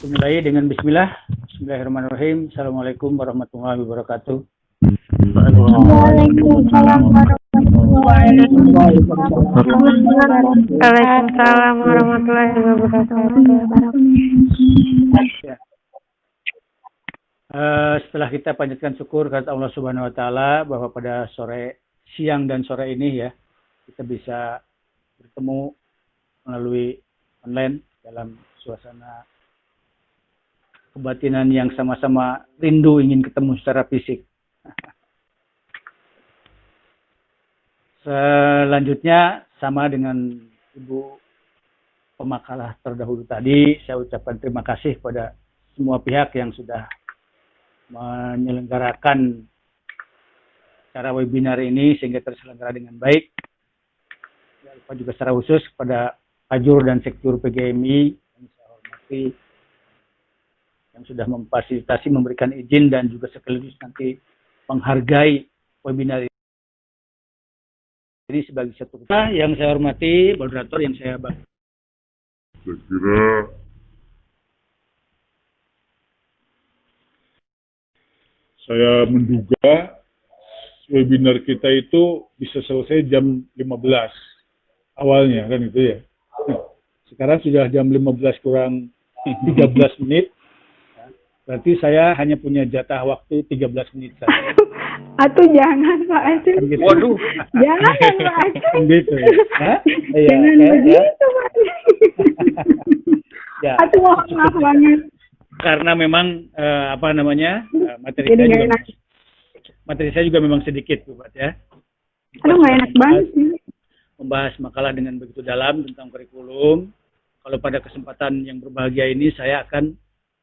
Langsung mulai dengan bismillah. Bismillahirrahmanirrahim. Assalamualaikum warahmatullahi wabarakatuh. Waalaikumsalam warahmatullahi wabarakatuh. Waalaikumsalam warahmatullahi wabarakatuh. Ya. Setelah kita panjatkan syukur kepada Allah Subhanahu Wa Taala bahwa pada siang dan sore ini ya kita bisa bertemu melalui online dalam suasana kebatinan yang sama-sama rindu ingin ketemu secara fisik. Selanjutnya sama dengan Ibu pemakalah terdahulu tadi, saya ucapkan terima kasih kepada semua pihak yang sudah menyelenggarakan acara webinar ini sehingga terselenggara dengan baik. Dan juga secara khusus kepada Ajur dan Sektur PGMI yang saya hormati, yang sudah memfasilitasi, memberikan izin dan juga sekaligus nanti menghargai webinar ini sebagai satu yang saya hormati, moderator yang saya bantu. Saya menduga webinar kita itu bisa selesai jam 15 awalnya kan itu ya. Sekarang sudah jam 15 kurang 13 menit. Berarti saya hanya punya jatah waktu 13 menit saja. Atau jangan Pak Aceh. Gitu. Waduh. Jangan Pak Aceh. Gitu ya. Jangan begitu Pak. Ya. Atau maaf banget. Karena memang materi saya juga memang sedikit Buat ya. Aduh nggak enak banget sih. Membahas makalah dengan begitu dalam tentang kurikulum. Kalau pada kesempatan yang berbahagia ini saya akan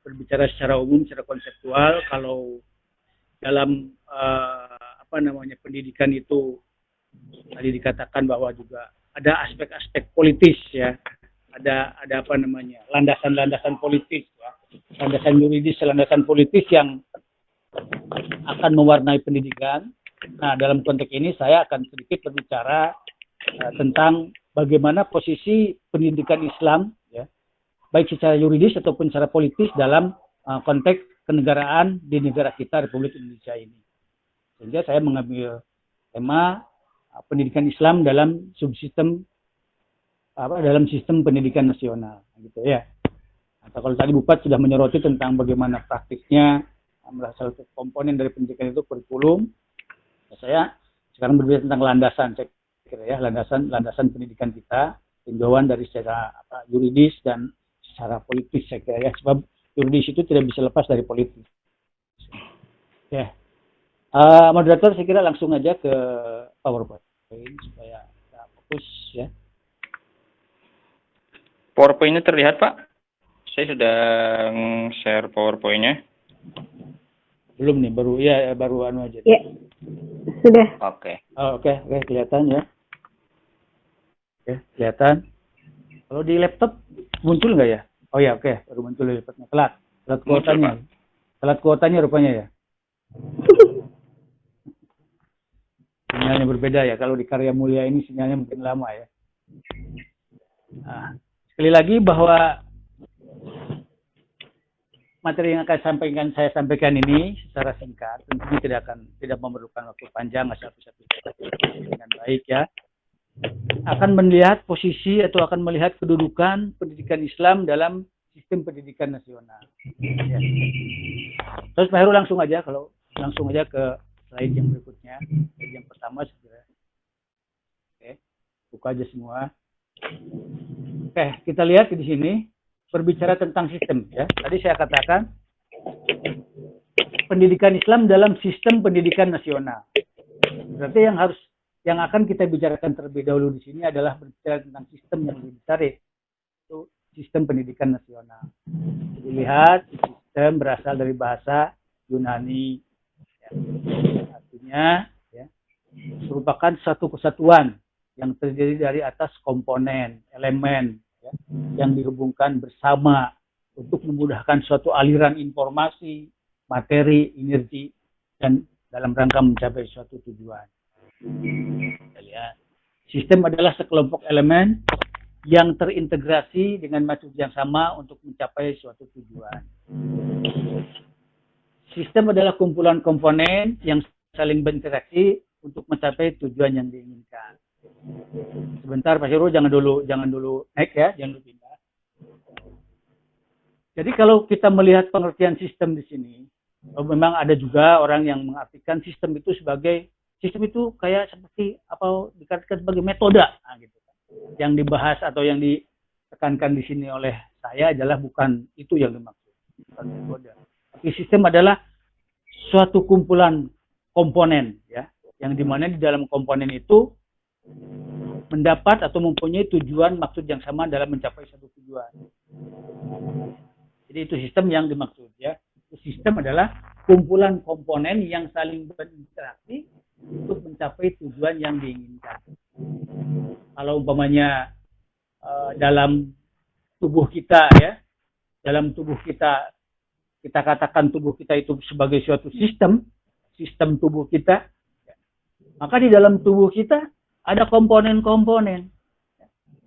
berbicara secara umum, secara konseptual. Kalau dalam pendidikan itu tadi dikatakan bahwa juga ada aspek-aspek politis ya, ada landasan-landasan politis ya, landasan yuridis, landasan politis yang akan mewarnai pendidikan. Nah, dalam konteks ini saya akan sedikit berbicara tentang bagaimana posisi pendidikan Islam ya, baik secara yuridis ataupun secara politis dalam konteks kenegaraan di negara kita Republik Indonesia ini. Sehingga saya mengambil tema pendidikan Islam dalam subsistem dalam sistem pendidikan nasional gitu ya. Atau kalau tadi Bupat sudah menyoroti tentang bagaimana praktiknya salah satu komponen dari pendidikan itu kurikulum. Saya sekarang berbicara tentang landasan, saya kira ya, landasan pendidikan kita, tinjauan dari secara yuridis dan secara politis saya kira ya, sebab yuridis itu tidak bisa lepas dari politik. Ya, moderator saya kira langsung aja ke PowerPoint supaya kita fokus ya. PowerPoint-nya terlihat Pak? Saya sudah share PowerPoint-nya. Belum nih, baru anu aja. Ya, sudah. Oke. Oke, kelihatan ya. Oke, kelihatan. Kalau di laptop muncul nggak ya? Oh ya, oke, baru muncul di laptopnya. Telat kuotanya. Telat kuotanya rupanya ya. Sinyalnya berbeda ya. Kalau di Karya Mulia ini sinyalnya mungkin lama ya. Nah, sekali lagi bahwa materi yang akan saya sampaikan ini secara singkat, tentunya tidak memerlukan waktu panjang, asal bisa dengan baik ya. Akan melihat posisi atau akan melihat kedudukan pendidikan Islam dalam sistem pendidikan nasional. Ya. Terus Pak Heru langsung aja ke slide yang berikutnya, slide yang pertama segera. Oke, buka aja semua. Oke, kita lihat di sini. Berbicara tentang sistem ya. Tadi saya katakan pendidikan Islam dalam sistem pendidikan nasional. Berarti yang akan kita bicarakan terlebih dahulu di sini adalah berbicara tentang sistem yang lebih besar, yaitu sistem pendidikan nasional. Dilihat sistem berasal dari bahasa Yunani. Ya. Artinya ya, merupakan satu kesatuan yang terdiri dari atas komponen, elemen yang dihubungkan bersama untuk memudahkan suatu aliran informasi, materi, energi, dan dalam rangka mencapai suatu tujuan. Kita lihat. Sistem adalah sekelompok elemen yang terintegrasi dengan maksud yang sama untuk mencapai suatu tujuan. Sistem adalah kumpulan komponen yang saling berinteraksi untuk mencapai tujuan yang diinginkan. Sebentar Pak Syarul, jangan dulu naik ya, jangan dulu pindah. Jadi kalau kita melihat pengertian sistem di sini, memang ada juga orang yang mengartikan sistem itu sebagai kayak seperti apa dikatakan sebagai metode, nah, gitu. Yang dibahas atau yang ditekankan di sini oleh saya adalah bukan itu yang dimaksud, bukan metode. Tapi sistem adalah suatu kumpulan komponen, ya, yang dimana di dalam komponen itu mendapat atau mempunyai tujuan maksud yang sama dalam mencapai satu tujuan. Jadi itu sistem yang dimaksud, ya. Sistem adalah kumpulan komponen yang saling berinteraksi untuk mencapai tujuan yang diinginkan. Kalau umpamanya dalam tubuh kita, ya, dalam tubuh kita katakan tubuh kita itu sebagai suatu sistem tubuh kita, maka di dalam tubuh kita ada komponen-komponen,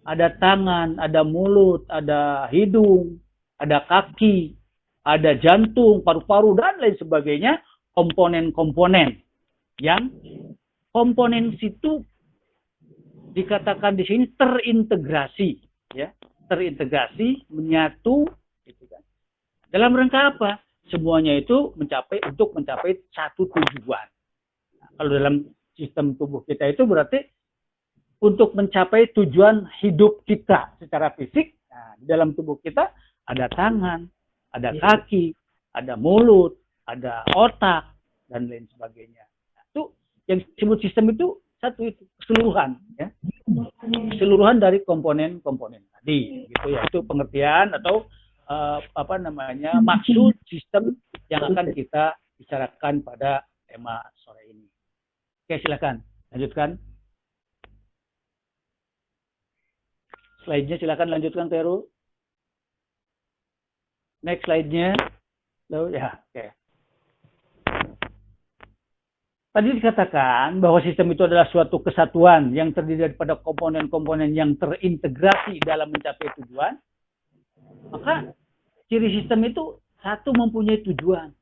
ada tangan, ada mulut, ada hidung, ada kaki, ada jantung, paru-paru, dan lain sebagainya, komponen-komponen yang komponen situ dikatakan di sini terintegrasi, ya, terintegrasi, menyatu, gitu kan. Dalam rangka apa? Semuanya itu untuk mencapai satu tujuan. Nah, kalau dalam sistem tubuh kita itu berarti untuk mencapai tujuan hidup kita secara fisik. Nah, di dalam tubuh kita ada tangan, ada kaki, ada mulut, ada otak, dan lain sebagainya. Nah, itu yang disebut sistem itu satu itu keseluruhan, ya, keseluruhan dari komponen-komponen tadi, gitu ya. Itu pengertian atau maksud sistem yang akan kita bicarakan pada tema sore ini. Oke, silakan lanjutkan. Slide-nya silakan lanjutkan, Teru. Next slide-nya. Lalu ya, oke. Tadi dikatakan bahwa sistem itu adalah suatu kesatuan yang terdiri daripada komponen-komponen yang terintegrasi dalam mencapai tujuan. Maka ciri sistem itu satu, mempunyai tujuan.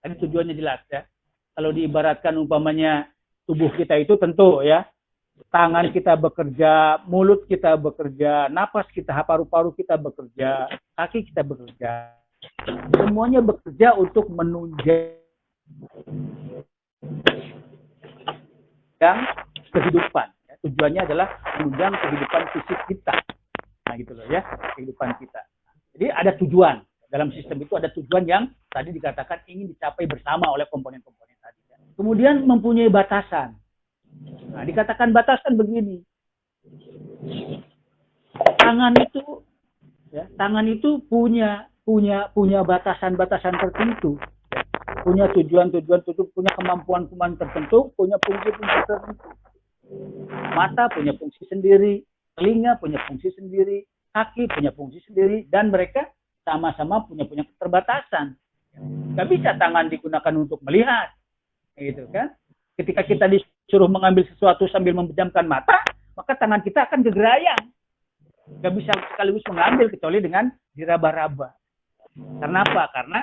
Tadi tujuannya jelas, ya. Kalau diibaratkan umpamanya tubuh kita itu tentu, ya, tangan kita bekerja, mulut kita bekerja, napas kita, paru-paru kita bekerja, kaki kita bekerja. Semuanya bekerja untuk menunjang kehidupan. Ya. Tujuannya adalah menunjang kehidupan fisik kita. Nah, gitu loh, ya, kehidupan kita. Jadi ada tujuan. Dalam sistem itu ada tujuan yang tadi dikatakan ingin dicapai bersama oleh komponen-komponen tadi. Ya. Kemudian mempunyai batasan. Nah, dikatakan batasan begini. Tangan itu punya batasan-batasan tertentu. Punya tujuan-tujuan tertentu, punya kemampuan-kemampuan tertentu, punya fungsi-fungsi tertentu. Mata punya fungsi sendiri, telinga punya fungsi sendiri, kaki punya fungsi sendiri, dan mereka sama-sama punya keterbatasan. Gak bisa tangan digunakan untuk melihat, gitu kan? Ketika kita disuruh mengambil sesuatu sambil memejamkan mata, maka tangan kita akan gegerayang. Gak bisa sekaligus mengambil kecuali dengan diraba-raba. Karena apa? Karena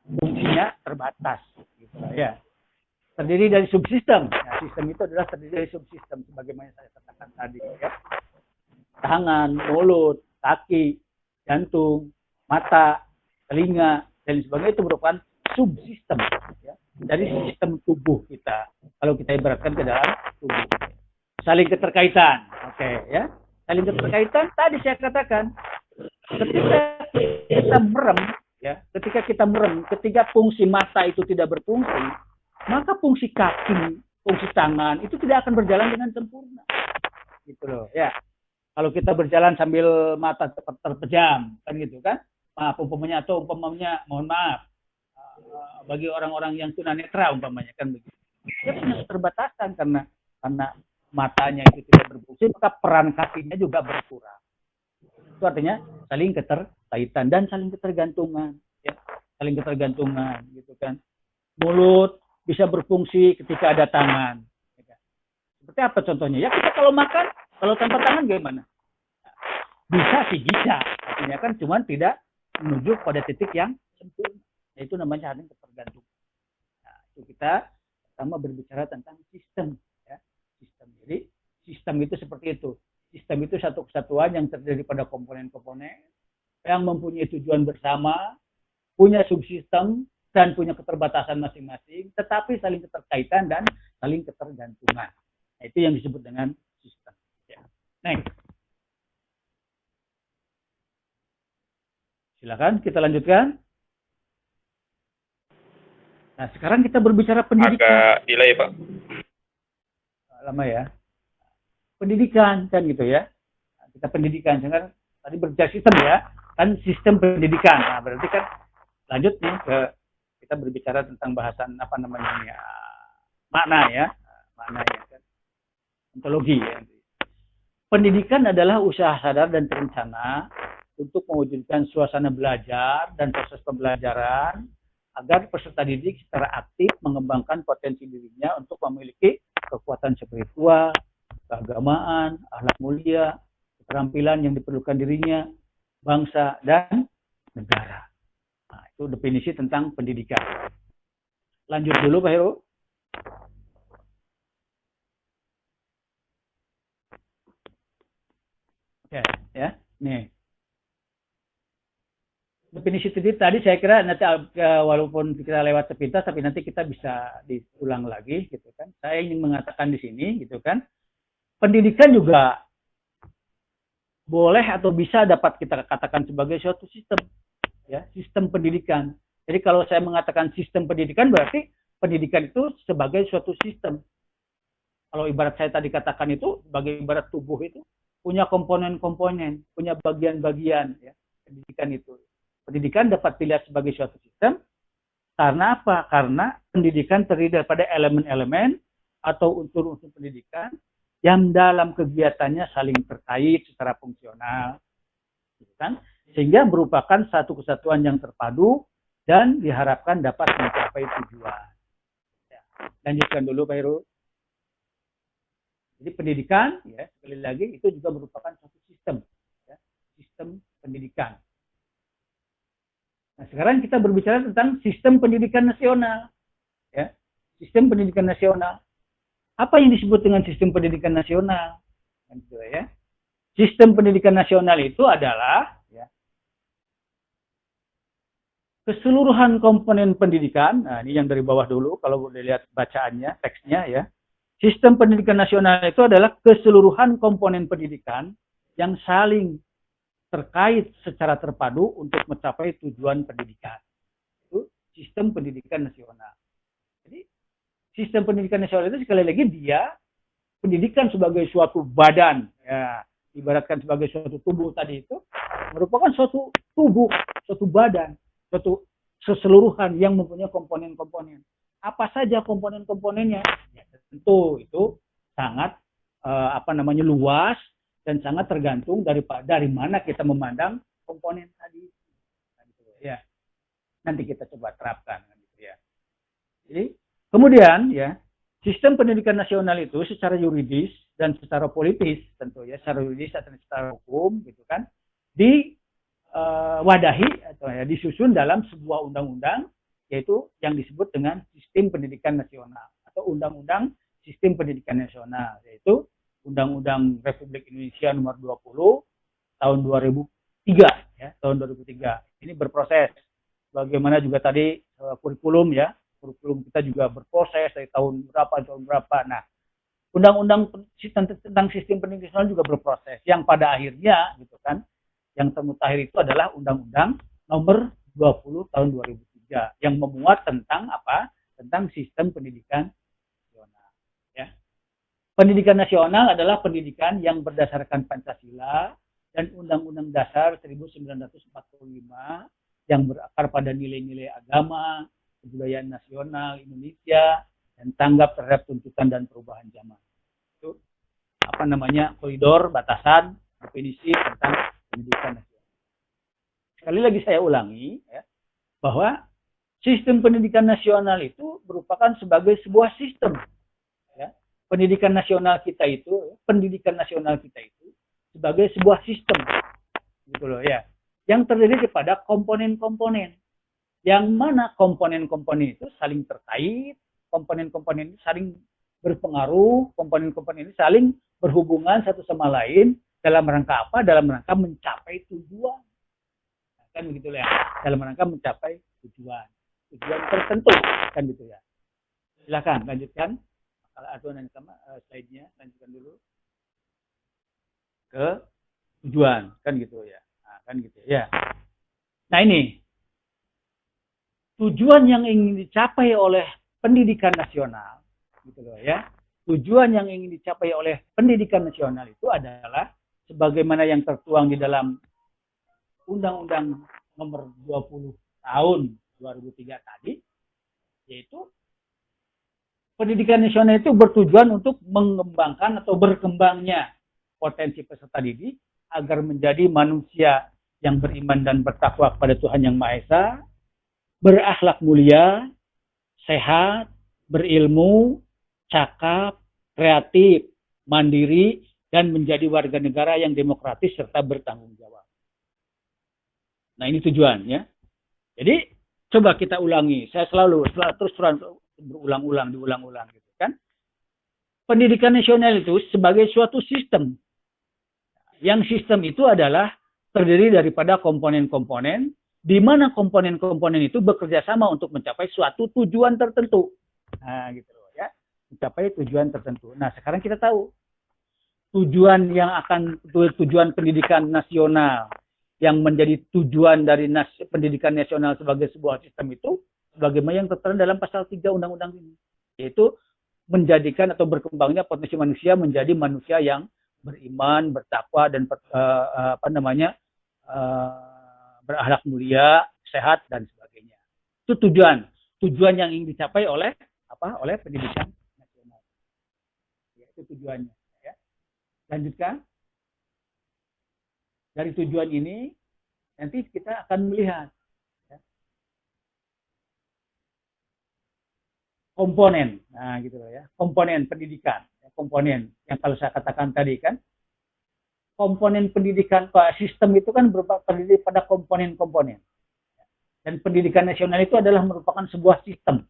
fungsinya terbatas, gitu ya. Terdiri dari subsistem. Nah, sistem itu adalah terdiri dari subsistem, sebagaimana saya katakan tadi, ya. Tangan, mulut, kaki, jantung, mata, telinga, dan sebagainya itu merupakan subsistem, ya, dari sistem tubuh kita. Kalau kita ibaratkan ke dalam tubuh, saling keterkaitan, oke, ya. Saling keterkaitan. Tadi saya katakan, ketika kita merem, ketika fungsi mata itu tidak berfungsi, maka fungsi kaki, fungsi tangan itu tidak akan berjalan dengan sempurna. Gitu loh, ya. Kalau kita berjalan sambil mata terpejam, kan gitu kan? Umpamanya, mohon maaf, bagi orang-orang yang tunanetra umpamanya, kan begitu. Dia punya keterbatasan karena matanya itu tidak berfungsi, maka peran kakinya juga berkurang. Itu artinya saling keterkaitan dan saling ketergantungan, ya. Saling ketergantungan, gitu kan. Mulut bisa berfungsi ketika ada tangan. Seperti apa contohnya? Ya, kita kalau makan, kalau tanpa tangan gimana? Bisa sih bisa, artinya kan cuman tidak menuju pada titik yang sempurna. Itu namanya saling ketergantungan. Nah, itu kita pertama berbicara tentang sistem, ya. Sistem. Jadi sistem itu seperti itu. Sistem itu satu kesatuan yang terdiri pada komponen-komponen yang mempunyai tujuan bersama, punya subsistem dan punya keterbatasan masing-masing, tetapi saling keterkaitan dan saling ketergantungan. Nah, itu yang disebut dengan sistem. Ya. Next. Silakan kita lanjutkan. Nah, sekarang kita berbicara pendidikan. Agak delay, Pak. Lama ya. Pendidikan kan gitu ya. Nah, kita pendidikan, sekarang tadi berbicara sistem ya, kan sistem pendidikan. Nah, berarti kan lanjut nih ke kita berbicara tentang bahasan apa namanya ya, makna ya, maknanya kan. Ontologi ya. Pendidikan adalah usaha sadar dan terencana untuk mewujudkan suasana belajar dan proses pembelajaran agar peserta didik secara aktif mengembangkan potensi dirinya untuk memiliki kekuatan spiritual, keagamaan, akhlak mulia, keterampilan yang diperlukan dirinya, bangsa, dan negara. Nah, itu definisi tentang pendidikan. Lanjut dulu Pak Heru. Oke, ya. Nih. Definisi tadi saya kira nanti walaupun kita lewat sepintas tapi nanti kita bisa diulang lagi gitu kan. Saya ingin mengatakan di sini gitu kan. Pendidikan juga boleh atau bisa dapat kita katakan sebagai suatu sistem ya, sistem pendidikan. Jadi kalau saya mengatakan sistem pendidikan berarti pendidikan itu sebagai suatu sistem. Kalau ibarat saya tadi katakan itu sebagai ibarat tubuh itu punya komponen-komponen, punya bagian-bagian ya, pendidikan itu. Pendidikan dapat dilihat sebagai suatu sistem karena apa? Karena pendidikan terdiri daripada elemen-elemen atau unsur-unsur pendidikan yang dalam kegiatannya saling terkait secara fungsional, gitu kan? Sehingga merupakan satu kesatuan yang terpadu dan diharapkan dapat mencapai tujuan. Ya. Lanjutkan dulu Pak Heru. Jadi pendidikan, ya sekali lagi itu juga merupakan suatu sistem, ya, sistem pendidikan. Nah, sekarang kita berbicara tentang sistem pendidikan nasional. Ya. Sistem pendidikan nasional. Apa yang disebut dengan sistem pendidikan nasional? Ya. Sistem pendidikan nasional itu adalah ya, keseluruhan komponen pendidikan. Nah, ini yang dari bawah dulu, kalau boleh lihat bacaannya, teksnya ya. Sistem pendidikan nasional itu adalah keseluruhan komponen pendidikan yang saling terkait secara terpadu untuk mencapai tujuan pendidikan. Itu sistem pendidikan nasional. Jadi sistem pendidikan nasional itu sekali lagi dia pendidikan sebagai suatu badan, ya, ibaratkan sebagai suatu tubuh tadi itu merupakan suatu tubuh, suatu badan, suatu keseluruhan yang mempunyai komponen-komponen. Apa saja komponen-komponennya? Ya, tentu itu sangat luas. Dan sangat tergantung dari mana kita memandang komponen tadi. Ya, nanti kita coba terapkan. Ya. Jadi kemudian ya sistem pendidikan nasional itu secara yuridis dan secara politis tentu ya, secara yuridis dan secara hukum gitu kan diwadahi atau ya disusun dalam sebuah undang-undang yaitu yang disebut dengan sistem pendidikan nasional atau undang-undang sistem pendidikan nasional yaitu Undang-Undang Republik Indonesia Nomor 20 tahun 2003 ya, tahun 2003. Ini berproses. Bagaimana juga tadi kurikulum ya, kurikulum kita juga berproses dari tahun berapa. Nah, undang-undang tentang sistem pendidikan nasional juga berproses. Yang pada akhirnya gitu kan, yang termutakhir itu adalah Undang-Undang Nomor 20 tahun 2003 yang memuat tentang apa? Tentang sistem pendidikan nasional ya. Pendidikan nasional adalah pendidikan yang berdasarkan Pancasila dan Undang-Undang Dasar 1945 yang berakar pada nilai-nilai agama, kebudayaan nasional Indonesia, dan tanggap terhadap tuntutan dan perubahan zaman. Itu koridor, batasan, definisi tentang pendidikan nasional. Sekali lagi saya ulangi, ya, bahwa sistem pendidikan nasional itu merupakan sebagai sebuah sistem. Pendidikan nasional kita itu sebagai sebuah sistem gitu loh ya. Yang terdiri daripada komponen-komponen. Yang mana komponen-komponen itu saling terkait, komponen-komponen itu saling berpengaruh, komponen-komponen ini saling berhubungan satu sama lain dalam rangka apa? Dalam rangka mencapai tujuan. Nah, kan begitu ya. Dalam rangka mencapai tujuan tertentu, kan gitu ya. Silakan lanjutkan. Atau nanti sama slide-nya lanjutkan dulu ke tujuan, kan gitu ya. Nah, kan gitu ya. Nah ini tujuan yang ingin dicapai oleh pendidikan nasional, gitu loh ya. Tujuan yang ingin dicapai oleh pendidikan nasional itu adalah sebagaimana yang tertuang di dalam Undang-Undang Nomor 20 Tahun 2003 tadi, yaitu pendidikan nasional itu bertujuan untuk mengembangkan atau berkembangnya potensi peserta didik agar menjadi manusia yang beriman dan bertakwa kepada Tuhan Yang Maha Esa, berakhlak mulia, sehat, berilmu, cakap, kreatif, mandiri, dan menjadi warga negara yang demokratis serta bertanggung jawab. Nah ini tujuannya. Jadi coba kita ulangi. Saya selalu terus berulang-ulang, diulang-ulang gitu kan. Pendidikan nasional itu sebagai suatu sistem. Yang sistem itu adalah terdiri daripada komponen-komponen, di mana komponen-komponen itu bekerja sama untuk mencapai suatu tujuan tertentu. Nah, gitu loh ya. Mencapai tujuan tertentu. Nah, sekarang kita tahu tujuan pendidikan nasional yang menjadi tujuan dari pendidikan nasional sebagai sebuah sistem itu sebagaimana yang tertera dalam pasal 3 undang-undang ini, yaitu menjadikan atau berkembangnya potensi manusia menjadi manusia yang beriman, bertakwa dan berakhlak mulia, sehat dan sebagainya. Itu tujuan yang ingin dicapai oleh pendidikan nasional. Ya, itu tujuannya. Ya. Lanjutkan. Dari tujuan ini nanti kita akan melihat ya, komponen. Nah, gitu loh ya. Komponen pendidikan, ya, komponen yang kalau saya katakan tadi kan komponen pendidikan sistem itu kan terdiri pada komponen-komponen. Dan pendidikan nasional itu adalah merupakan sebuah sistem.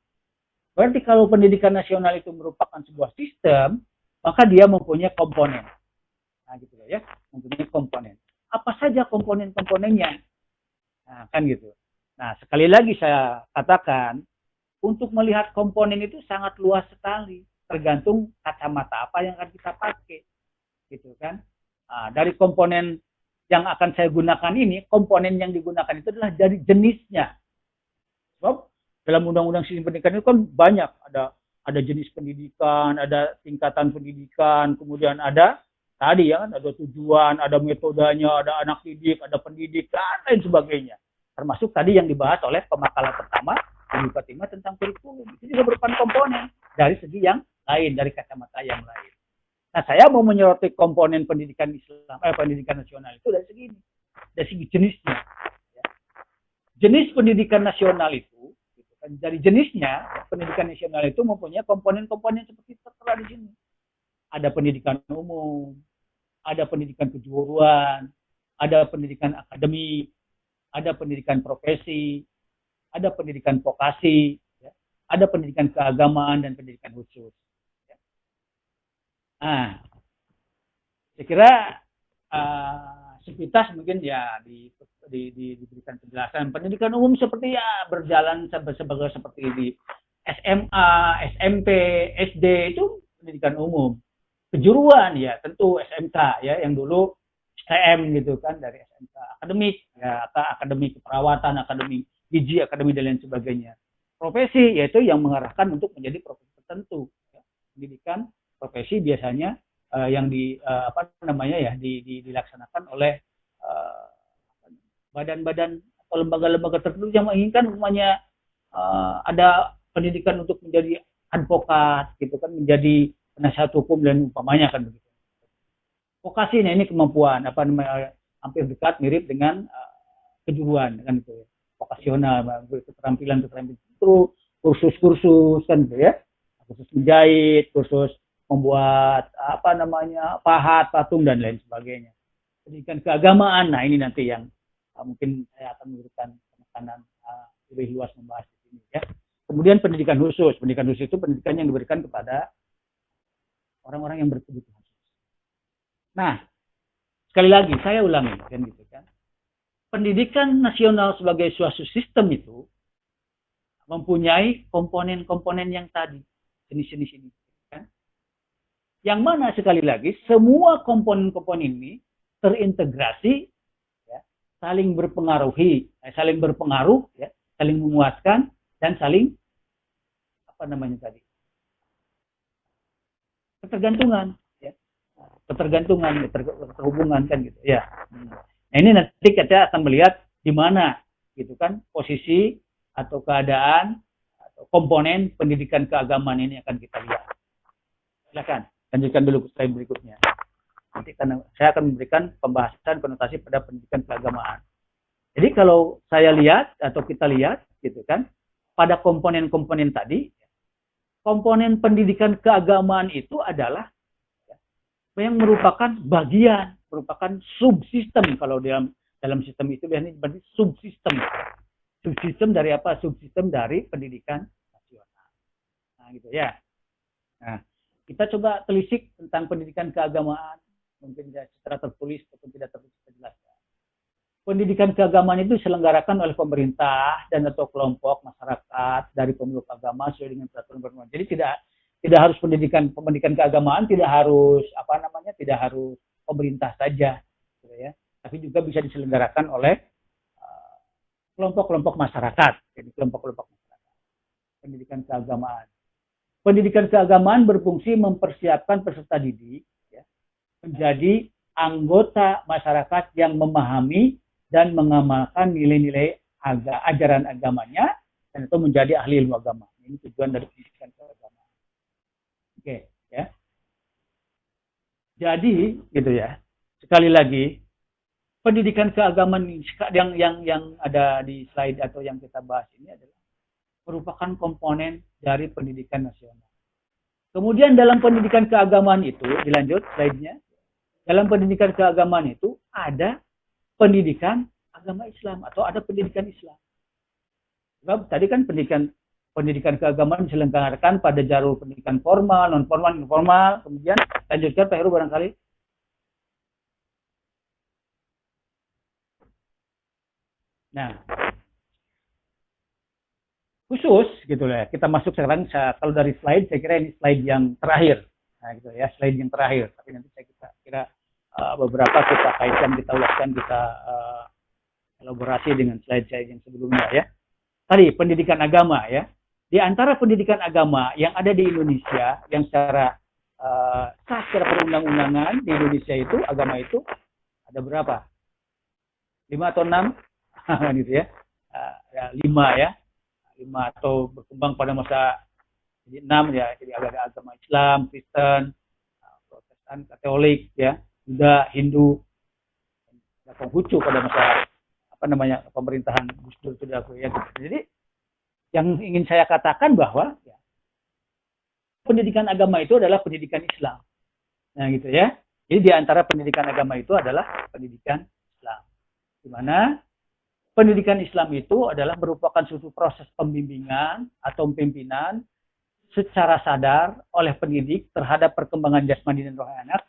Berarti kalau pendidikan nasional itu merupakan sebuah sistem, maka dia mempunyai komponen. Nah, gitu ya, mempunyai komponen. Apa saja komponen-komponennya? Nah, kan gitu. Nah, sekali lagi saya katakan, untuk melihat komponen itu sangat luas sekali, tergantung kacamata apa yang akan kita pakai. Gitu kan? Nah, dari komponen yang akan saya gunakan ini, komponen yang digunakan itu adalah dari jenisnya. Sebab dalam undang-undang sistem pendidikan itu kan banyak, ada jenis pendidikan, ada tingkatan pendidikan, kemudian ada tadi ya kan, ada tujuan, ada metodenya, ada anak didik, ada pendidik, dan lain sebagainya. Termasuk tadi yang dibahas oleh pemakalan pertama, Ibu Fatima tentang kurikulum. Itu juga merupakan komponen dari segi yang lain, dari kacamata yang lain. Nah, saya mau menyoroti komponen pendidikan Islam, pendidikan nasional itu dari segi ini, dari segi jenisnya. Ya. Jenis pendidikan nasional itu, gitu kan, dari jenisnya, pendidikan nasional itu mempunyai komponen-komponen seperti tertera di sini. Ada pendidikan umum, ada pendidikan kejuruan, ada pendidikan akademik, ada pendidikan profesi, ada pendidikan vokasi, ya, ada pendidikan keagamaan dan pendidikan khusus. Nah, saya kira sepintas mungkin ya diberikan penjelasan. Pendidikan umum seperti ya berjalan seperti di SMA, SMP, SD itu pendidikan umum. Kejuruan ya tentu SMK ya yang dulu STM gitu kan, dari SMK. Akademik ya akademik keperawatan, akademik gizi, akademik dan lain sebagainya. Profesi yaitu yang mengarahkan untuk menjadi profesi tertentu. Ya. Pendidikan profesi biasanya yang dilaksanakan oleh badan-badan atau lembaga-lembaga tertentu yang menginginkan umpamanya ada pendidikan untuk menjadi advokat gitu kan, menjadi penasihat hukum dan umpamanya kan begitu. Vokasi ini kemampuan hampir dekat mirip dengan kejuruan kan itu ya. Vokasional, keterampilan itu kursus-kursus kan gitu ya. Kursus menjahit, kursus membuat pahat, patung dan lain sebagainya. pendidikan keagamaan. Nah, ini nanti yang mungkin saya akan memberikan penekanan lebih luas membahas di sini ya. Kemudian pendidikan khusus. Pendidikan khusus itu pendidikan yang diberikan kepada orang-orang yang berkebutuhan. Nah, sekali lagi saya ulangi kan gitu kan. Pendidikan nasional sebagai suatu sistem itu mempunyai komponen-komponen yang tadi, jenis-jenis ini kan. Yang mana sekali lagi semua komponen-komponen ini terintegrasi ya, saling berpengaruh ya, saling menguatkan dan saling ketergantungan ya. Terhubungan kan gitu ya. Nah, ini nanti kita akan melihat di mana gitu kan posisi atau keadaan atau komponen pendidikan keagamaan ini akan kita lihat. Silakan lanjutkan dulu slide berikutnya. Nanti saya akan memberikan pembahasan konotasi pada pendidikan keagamaan. Jadi kalau saya lihat atau kita lihat gitu kan pada komponen-komponen tadi, komponen pendidikan keagamaan itu adalah yang merupakan bagian, merupakan subsistem. Kalau dalam sistem itu biasanya berarti subsistem. Subsistem dari apa? Subsistem dari pendidikan nasional. Nah, gitu ya. Nah, kita coba telisik tentang pendidikan keagamaan. Mungkin secara tertulis ataupun tidak tertulis jelaskan. Pendidikan keagamaan itu diselenggarakan oleh pemerintah dan atau kelompok masyarakat dari pemeluk agama sesuai dengan peraturan perundang-undangan. Jadi tidak harus pendidikan keagamaan, tidak harus tidak harus pemerintah saja, gitu ya. Tapi juga bisa diselenggarakan oleh kelompok-kelompok masyarakat, jadi kelompok-kelompok masyarakat. Pendidikan keagamaan. Pendidikan keagamaan berfungsi mempersiapkan peserta didik ya, menjadi anggota masyarakat yang memahami dan mengamalkan nilai-nilai ajaran agamanya dan itu menjadi ahli ilmu agama. Ini tujuan dari pendidikan keagamaan. Oke, ya. Jadi, gitu ya. Sekali lagi, pendidikan keagamaan yang ada di slide atau yang kita bahas ini adalah merupakan komponen dari pendidikan nasional. Kemudian dalam pendidikan keagamaan itu, dilanjut slide-nya. Dalam pendidikan keagamaan itu ada pendidikan agama Islam atau ada pendidikan Islam. Sebab tadi kan pendidikan keagamaan diselenggarakan pada jalur pendidikan formal, non formal, informal. Kemudian lanjutkan Pak Heru barangkali. Nah, khusus gitu ya. Kita masuk sekarang kalau dari slide saya kira ini slide yang terakhir. Nah, gitu ya, slide yang terakhir. Tapi nanti kita kira beberapa kita kaitkan, kita ulaskan, kita elaborasi dengan slide-slide yang sebelumnya ya. Tadi pendidikan agama ya. Di antara pendidikan agama yang ada di Indonesia yang secara sah secara perundang-undangan di Indonesia itu agama itu ada berapa? 5 atau 6? gitu ya. 5 ya. 5 atau berkembang pada masa jadi 6 ya. Jadi ada agama Islam, Kristen, Protestan, Katolik ya. Buddha, Hindu, dan Konghucu pada masa pemerintahan Gus Dur sudah ya. Jadi yang ingin saya katakan bahwa ya, pendidikan agama itu adalah pendidikan Islam. Nah gitu ya. Jadi di antara pendidikan agama itu adalah pendidikan Islam. Di mana pendidikan Islam itu adalah merupakan suatu proses pembimbingan atau pimpinan secara sadar oleh pendidik terhadap perkembangan jasmani dan rohani anak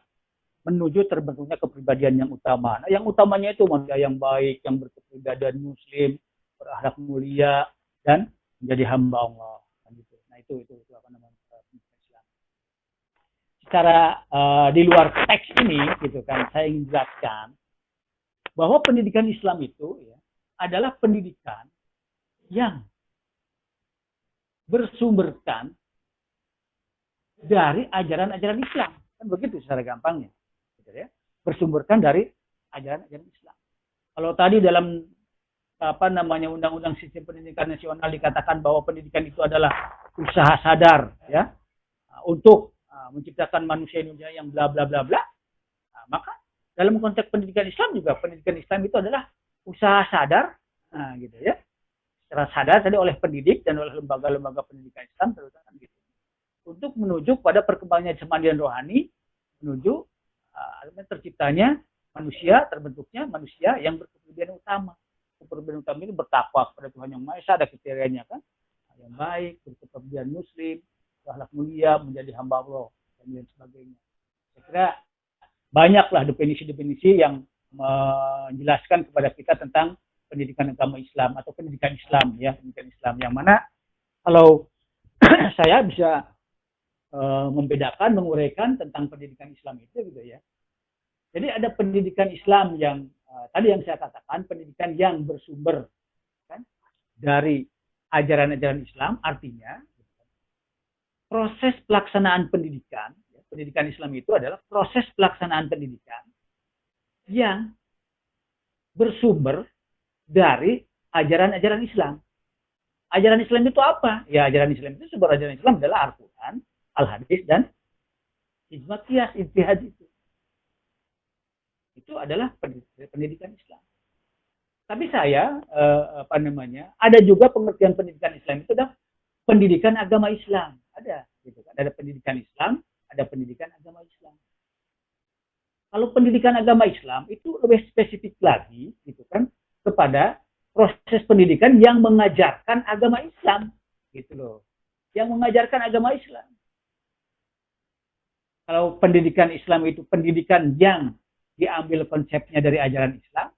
menuju terbentuknya kepribadian yang utama. Nah, yang utamanya itu manusia yang baik, yang berkepribadian muslim, berakhlak mulia, dan menjadi hamba Allah. Nah, itu apa namanya pendidikan Islam. Secara di luar teks ini, gitu kan, saya ingin jelaskan bahwa pendidikan Islam itu ya, adalah pendidikan yang bersumberkan dari ajaran-ajaran Islam. Kan begitu secara gampangnya. Ya, bersumberkan dari ajaran-ajaran Islam. Kalau tadi dalam Undang-Undang Sistem Pendidikan Nasional dikatakan bahwa pendidikan itu adalah usaha sadar ya untuk menciptakan manusia Indonesia yang bla bla bla bla. Nah, maka dalam konteks pendidikan Islam juga pendidikan Islam itu adalah usaha sadar, nah gitu ya. Secara sadar tadi oleh pendidik dan oleh lembaga-lembaga pendidikan Islam terutama gitu. Untuk menuju pada perkembangan jasmani dan rohani menuju terciptanya terbentuknya manusia yang berkepribadian utama. Kepribadian utama itu bertakwa kepada Tuhan Yang Maha Esa, ada kriterianya kan, yang baik, berkepribadian muslim, akhlak mulia, menjadi hamba Allah dan lain sebagainya. Saya kira banyaklah definisi-definisi yang menjelaskan kepada kita tentang pendidikan agama Islam atau pendidikan Islam, ya, pendidikan Islam yang mana kalau saya bisa membedakan, menguraikan tentang pendidikan Islam itu gitu ya. Jadi ada pendidikan Islam yang tadi yang saya katakan, pendidikan yang bersumber kan, dari ajaran-ajaran Islam, artinya proses pelaksanaan pendidikan, ya, pendidikan Islam itu adalah proses pelaksanaan pendidikan yang bersumber dari ajaran-ajaran Islam. Ajaran Islam itu apa? Ya, ajaran Islam itu, sumber ajaran Islam adalah Al-Quran, Al-Hadis, dan ijma qiyas, ijtihad itu. Itu adalah pendidikan Islam. Tapi saya, ada juga pengertian pendidikan Islam itu adalah pendidikan agama Islam. Ada, gitu kan? Ada pendidikan Islam, ada pendidikan agama Islam. Kalau pendidikan agama Islam itu lebih spesifik lagi, gitu kan, kepada proses pendidikan yang mengajarkan agama Islam, gitu loh. Yang mengajarkan agama Islam. Kalau pendidikan Islam itu pendidikan yang diambil konsepnya dari ajaran Islam.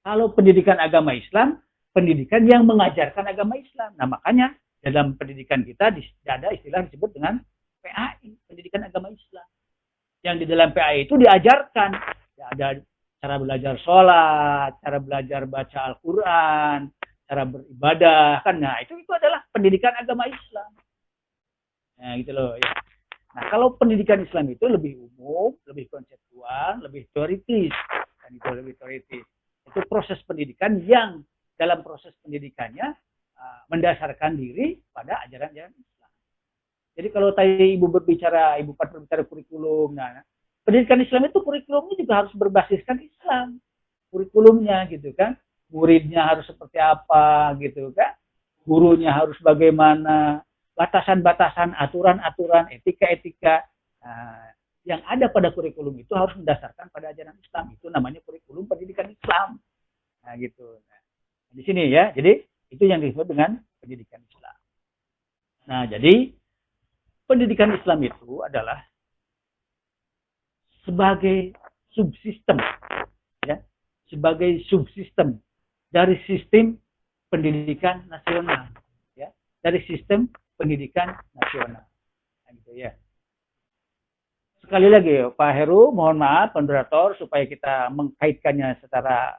Kalau pendidikan agama Islam, pendidikan yang mengajarkan agama Islam. Nah, makanya dalam pendidikan kita ada istilah disebut dengan PAI, pendidikan agama Islam. Yang di dalam PAI itu diajarkan. Ya, ada cara belajar sholat, cara belajar baca Al-Quran, cara beribadah. Kan? Nah, itu adalah pendidikan agama Islam. Nah, gitu loh. Ya. Nah, kalau pendidikan Islam itu lebih umum, lebih konseptual, lebih teoritis. Dan itu lebih teoritis. Itu proses pendidikan yang dalam proses pendidikannya mendasarkan diri pada ajaran-ajaran Islam. Jadi kalau tadi Ibu berbicara kurikulum, nah, pendidikan Islam itu kurikulumnya juga harus berbasiskan Islam. Kurikulumnya gitu kan. Muridnya harus seperti apa gitu kan. Gurunya harus bagaimana. Batasan-batasan, aturan-aturan, etika-etika yang ada pada kurikulum itu harus mendasarkan pada ajaran Islam. Itu namanya kurikulum pendidikan Islam. Nah, gitu. Nah, di sini ya. Jadi itu yang disebut dengan pendidikan Islam. Nah, jadi pendidikan Islam itu adalah sebagai subsistem, ya, sebagai subsistem dari sistem pendidikan nasional, ya, dari sistem pendidikan nasional. Nah, gitu ya. Sekali lagi, Pak Heru, mohon maaf, moderator, supaya kita mengkaitkannya secara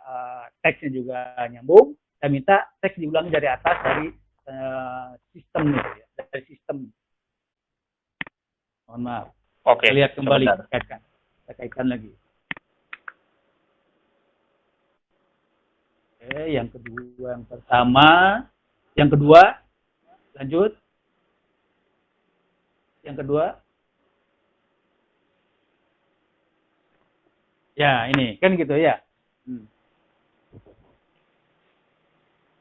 teksnya juga nyambung. Saya minta teks diulangi dari atas, dari sistem, gitu ya, dari sistem. Mohon maaf. Oke. Kita lihat kembali, Sebentar. kita kaitkan lagi. Oke, yang kedua, yang pertama, yang kedua, lanjut. Yang kedua, ya ini kan gitu ya.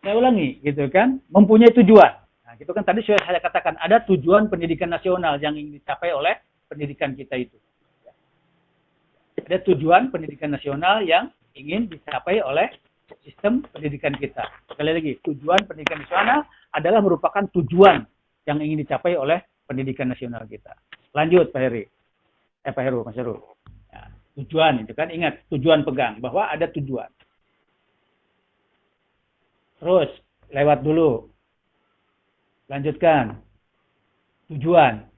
Saya ulangi gitu kan, mempunyai tujuan. Nah, gitu kan tadi sudah saya katakan ada tujuan pendidikan nasional yang ingin dicapai oleh pendidikan kita itu. Ada tujuan pendidikan nasional yang ingin dicapai oleh sistem pendidikan kita. Sekali lagi, tujuan pendidikan nasional adalah merupakan tujuan yang ingin dicapai oleh pendidikan nasional kita. Lanjut Pak Heri. Pak Heru, Mas Heru. Ya, tujuan itu kan, ingat, tujuan pegang bahwa ada tujuan. Terus lewat dulu. Lanjutkan. Tujuan.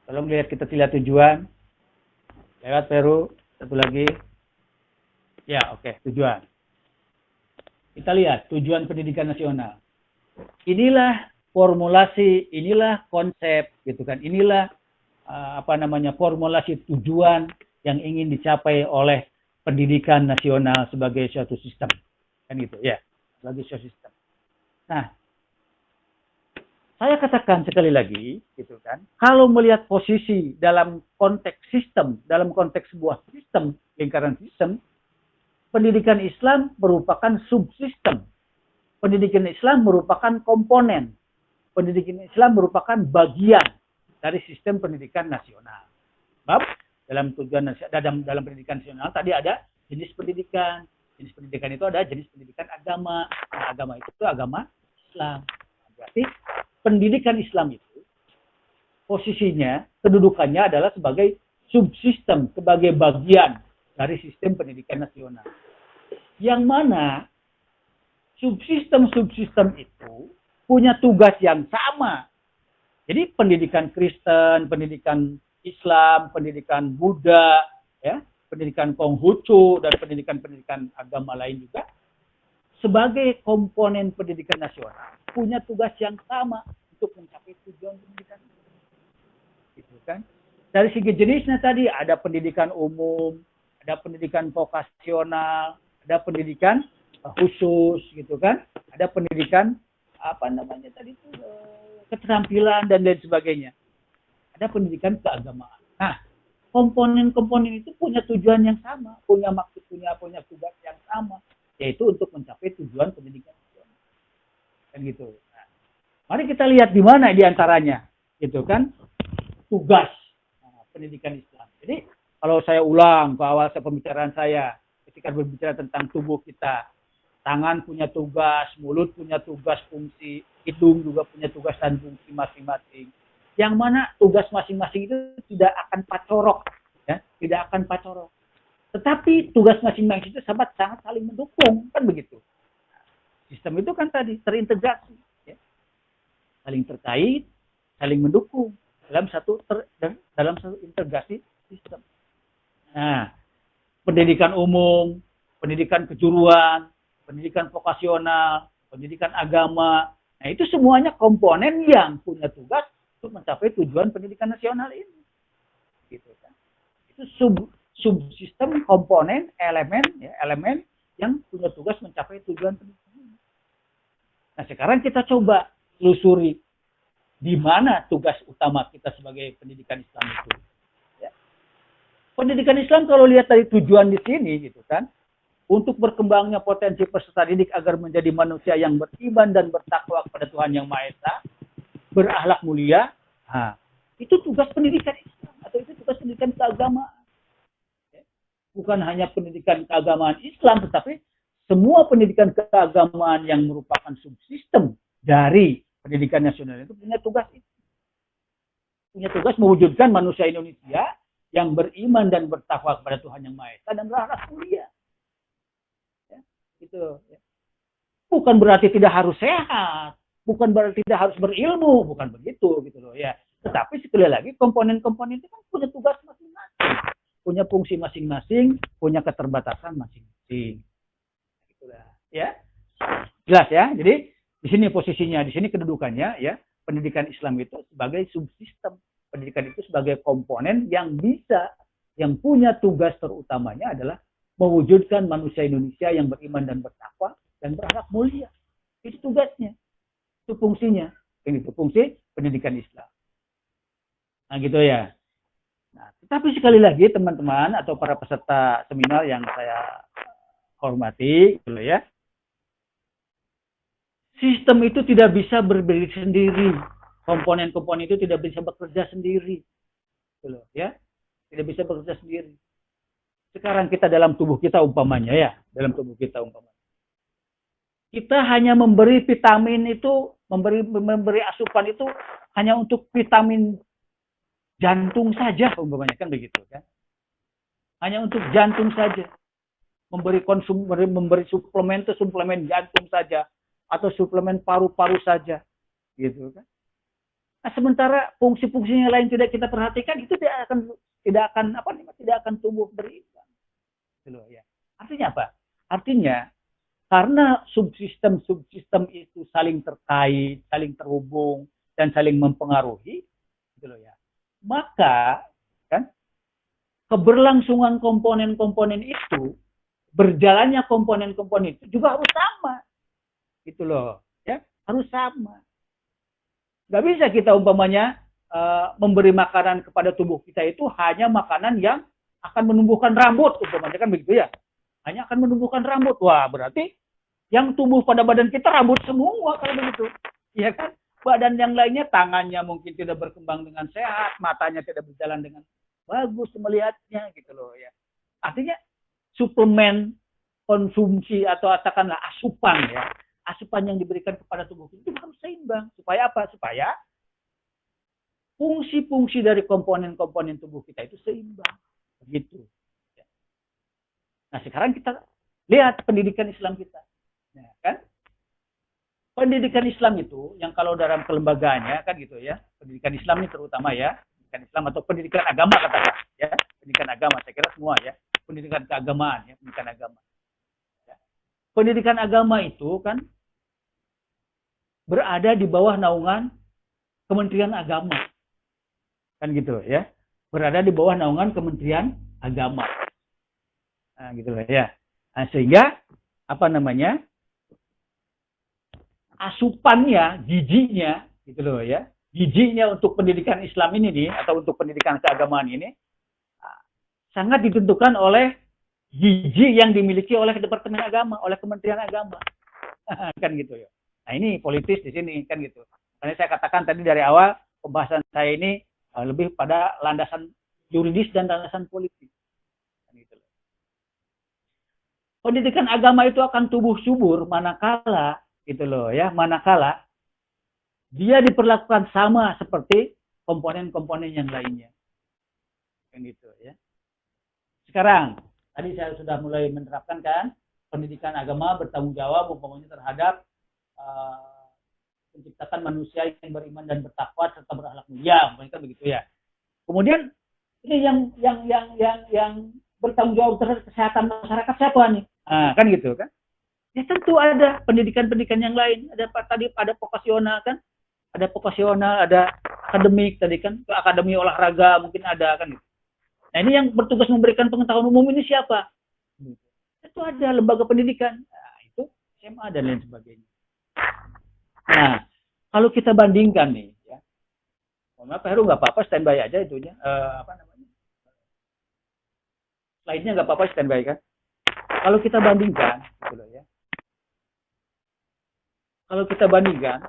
Tolong lihat, kita lihat tujuan. Lewat Peru. Satu lagi. Ya, oke, tujuan. Kita lihat tujuan pendidikan nasional. Inilah formulasi, inilah konsep, gitu kan. Inilah formulasi tujuan yang ingin dicapai oleh pendidikan nasional sebagai suatu sistem, kan gitu ya, sebagai suatu sistem. Nah, saya katakan sekali lagi, gitu kan, kalau melihat posisi dalam konteks sistem, dalam konteks sebuah sistem, lingkaran sistem, pendidikan Islam merupakan subsistem. Pendidikan Islam merupakan komponen. Pendidikan Islam merupakan bagian dari sistem pendidikan nasional. Sebab dalam tujuan dalam pendidikan nasional tadi ada jenis pendidikan. Jenis pendidikan itu ada jenis pendidikan agama. Nah, agama itu agama Islam. Berarti pendidikan Islam itu posisinya, kedudukannya adalah sebagai subsistem, sebagai bagian dari sistem pendidikan nasional. Yang mana subsistem-subsistem itu punya tugas yang sama. Jadi pendidikan Kristen, pendidikan Islam, pendidikan Buddha, ya, pendidikan Konghucu, dan pendidikan-pendidikan agama lain juga, sebagai komponen pendidikan nasional, punya tugas yang sama untuk mencapai tujuan pendidikan. Gitu kan? Dari segi jenisnya tadi, ada pendidikan umum, ada pendidikan vokasional, ada pendidikan khusus, gitu kan? Ada pendidikan, apa namanya tadi itu, keterampilan, dan lain sebagainya. Ada pendidikan keagamaan. Nah, komponen-komponen itu punya tujuan yang sama, punya maksud, punya tugas yang sama, yaitu untuk mencapai tujuan pendidikan nasional. Kan gitu. Nah, mari kita lihat di mana di antaranya, gitu kan? Tugas pendidikan Islam. Jadi, kalau saya ulang ke awal pembicaraan saya, ketika berbicara tentang tubuh kita, tangan punya tugas, mulut punya tugas fungsi, hidung juga punya tugas dan fungsi masing-masing. Yang mana tugas masing-masing itu tidak akan pacorok, ya, tidak akan pacorok. Tetapi tugas masing-masing itu sangat saling mendukung, kan begitu. Sistem itu kan tadi terintegrasi, ya. Saling terkait, saling mendukung dalam satu integrasi sistem. Nah, pendidikan umum, pendidikan kejuruan, pendidikan vokasional, pendidikan agama, nah itu semuanya komponen yang punya tugas untuk mencapai tujuan pendidikan nasional ini. Gitu kan. Itu subsistem, komponen, elemen yang punya tugas mencapai tujuan pendidikan ini. Nah, sekarang kita coba telusuri di mana tugas utama kita sebagai pendidikan Islam itu. Ya. Pendidikan Islam kalau lihat dari tujuan di sini, gitu kan, untuk berkembangnya potensi peserta didik agar menjadi manusia yang beriman dan bertakwa kepada Tuhan Yang Maha Esa, berakhlak mulia, itu tugas pendidikan Islam atau itu tugas pendidikan keagamaan. Bukan hanya pendidikan keagamaan Islam, tetapi semua pendidikan keagamaan yang merupakan subsistem dari pendidikan nasional itu punya tugas itu. Punya tugas mewujudkan manusia Indonesia yang beriman dan bertakwa kepada Tuhan Yang Maha Esa dan berakhlak mulia. Ya, gitu. Ya. Bukan berarti tidak harus sehat. Bukan berarti tidak harus berilmu, bukan begitu gitu loh ya. Tetapi sekali lagi komponen-komponen itu kan punya tugas masing-masing, punya fungsi masing-masing, punya keterbatasan masing-masing. Itulah ya. Jelas ya. Jadi di sini posisinya, di sini kedudukannya ya. Pendidikan Islam itu sebagai subsistem, pendidikan itu sebagai komponen yang bisa, yang punya tugas terutamanya adalah mewujudkan manusia Indonesia yang beriman dan bertakwa dan berakhlak mulia. Itu tugasnya. Itu fungsinya. Itu fungsi pendidikan Islam. Nah gitu ya. Nah, tetapi sekali lagi teman-teman atau para peserta seminar yang saya hormati, gitu ya. Sistem itu tidak bisa berdiri sendiri. Komponen-komponen itu tidak bisa bekerja sendiri. Gitu ya. Tidak bisa bekerja sendiri. Sekarang kita dalam tubuh kita umpamanya ya, dalam tubuh kita umpamanya. Kita hanya memberi vitamin itu, memberi asupan itu hanya untuk vitamin jantung saja, umpamanya kan begitu kan. Hanya untuk jantung saja. Memberi suplemen itu suplemen jantung saja atau suplemen paru-paru saja, gitu kan. Nah, sementara fungsi-fungsinya lain tidak kita perhatikan, itu tidak akan tumbuh berimbang. Gitu ya. Artinya apa? Artinya karena subsistem itu saling terkait, saling terhubung, dan saling mempengaruhi, gitu loh ya. Maka, kan, keberlangsungan komponen-komponen itu, berjalannya komponen-komponen itu juga harus sama, gitu loh, ya, harus sama. Gak bisa kita umpamanya memberi makanan kepada tubuh kita itu hanya makanan yang akan menumbuhkan rambut, umpamanya kan begitu ya. Hanya akan menumbuhkan rambut. Wah, berarti yang tumbuh pada badan kita rambut semua kalau begitu. Ya kan? Badan yang lainnya, tangannya mungkin tidak berkembang dengan sehat, matanya tidak berjalan dengan bagus melihatnya gitu loh ya. Artinya suplemen konsumsi atau katakanlah asupan ya, asupan yang diberikan kepada tubuh kita itu harus seimbang. Supaya apa? Supaya fungsi-fungsi dari komponen-komponen tubuh kita itu seimbang. Begitu. Nah, sekarang kita lihat pendidikan Islam kita. Nah, kan? Pendidikan Islam itu yang kalau dalam kelembagaannya kan gitu ya. Pendidikan Islam ini terutama ya, pendidikan Islam atau pendidikan agama katakan ya, pendidikan agama saya kira semua ya, pendidikan keagamaan ya, pendidikan agama. Ya. Pendidikan agama itu kan berada di bawah naungan Kementerian Agama. Kan gitu ya. Berada di bawah naungan Kementerian Agama. Nah, gitu ya. Nah, sehingga apa namanya? Asupannya, gizinya gitu loh ya. Gizinya untuk pendidikan Islam ini nih atau untuk pendidikan keagamaan ini sangat ditentukan oleh gizi yang dimiliki oleh Departemen Agama, oleh Kementerian Agama. Kan gitu ya. Nah, ini politis di sini kan gitu. Karena saya katakan tadi dari awal pembahasan saya ini lebih pada landasan yuridis dan landasan politik. Kan gitu. Pendidikan agama itu akan tumbuh subur manakala gitu loh ya, manakala dia diperlakukan sama seperti komponen-komponen yang lainnya. Kan gitu ya. Sekarang, tadi saya sudah mulai menerapkan kan, pendidikan agama bertanggung jawab umpamanya terhadap menciptakan manusia yang beriman dan bertakwa serta berakhlak mulia, umpamanya begitu ya. Kemudian ini yang bertanggung jawab terhadap kesehatan masyarakat siapa nih? Nah, kan gitu kan? Ya tentu ada pendidikan-pendidikan yang lain. Ada tadi ada vokasional kan, ada vokasional, ada akademik tadi kan, akademi olahraga mungkin ada kan. Nah ini yang bertugas memberikan pengetahuan umum ini siapa? Itu ada lembaga pendidikan, nah, itu SMA dan lain sebagainya. Nah kalau kita bandingkan nih, ya, maaf Heru nggak apa-apa standby aja itunya, apa namanya? Lainnya nggak apa-apa standby kan? Kalau kita bandingkan, gitu loh ya. Kalau kita bandingkan,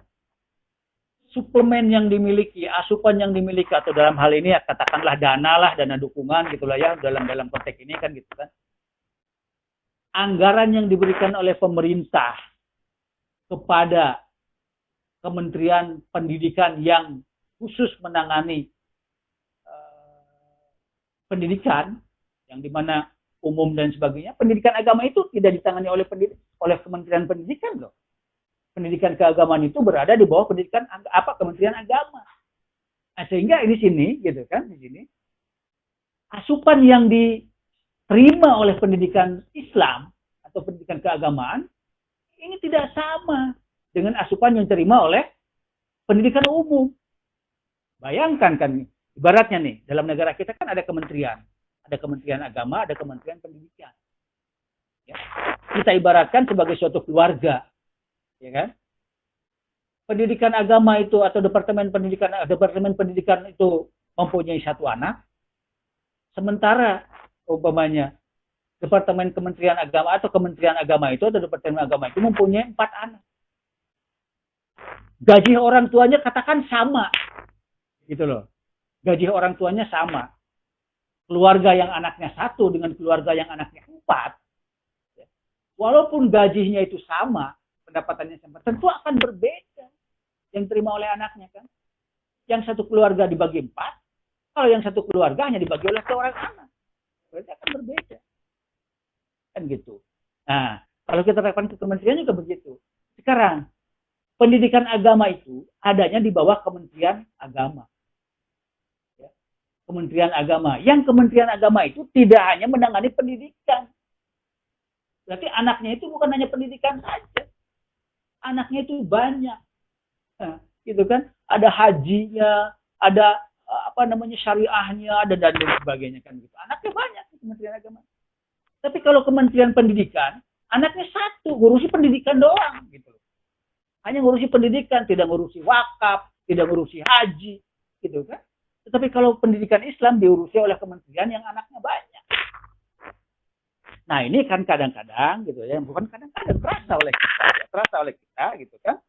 suplemen yang dimiliki, asupan yang dimiliki atau dalam hal ini ya katakanlah dana dukungan gitulah ya dalam konteks ini kan gitu kan. Anggaran yang diberikan oleh pemerintah kepada Kementerian Pendidikan yang khusus menangani pendidikan yang dimana umum dan sebagainya, pendidikan agama itu tidak ditangani oleh Kementerian Pendidikan loh. Pendidikan keagamaan itu berada di bawah pendidikan Kementerian Agama. Nah, sehingga di sini gitu kan, di sini asupan yang diterima oleh pendidikan Islam atau pendidikan keagamaan ini tidak sama dengan asupan yang diterima oleh pendidikan umum. Bayangkan kan, ibaratnya nih, dalam negara kita kan ada kementerian agama, ada kementerian pendidikan. Ya. Kita ibaratkan sebagai suatu keluarga. Ya kan? Pendidikan agama itu atau departemen pendidikan itu mempunyai satu anak, sementara umpamanya departemen Kementerian Agama atau Kementerian Agama itu atau departemen agama itu mempunyai 4 anak. Gaji orang tuanya katakan sama, gitu loh. Gaji orang tuanya sama. Keluarga yang anaknya 1 dengan keluarga yang anaknya 4, walaupun gajinya itu sama, pendapatannya sama, tentu akan berbeda yang terima oleh anaknya kan. Yang satu keluarga dibagi 4, kalau yang satu keluarga hanya dibagi oleh seorang anak, berarti akan berbeda. Kan gitu. Nah, kalau kita terapkan ke kementerian juga begitu. Sekarang, pendidikan agama itu adanya di bawah Kementerian Agama. Ya. Kementerian Agama. Yang Kementerian Agama itu tidak hanya menangani pendidikan. Berarti anaknya itu bukan hanya pendidikan saja. Anaknya itu banyak, nah, gitu kan? Ada hajinya, ada syariahnya, ada dan lain sebagainya kan gitu. Anaknya banyak di Kementerian Agama. Tapi kalau Kementerian Pendidikan, anaknya 1, ngurusi pendidikan doang, gitu. Hanya ngurusi pendidikan, tidak ngurusi wakaf, tidak ngurusi haji, gitu kan? Tetapi kalau pendidikan Islam diurusi oleh kementerian yang anaknya banyak. Nah ini kan kadang-kadang gitu ya, bukan kadang-kadang terasa oleh kita gitu kan.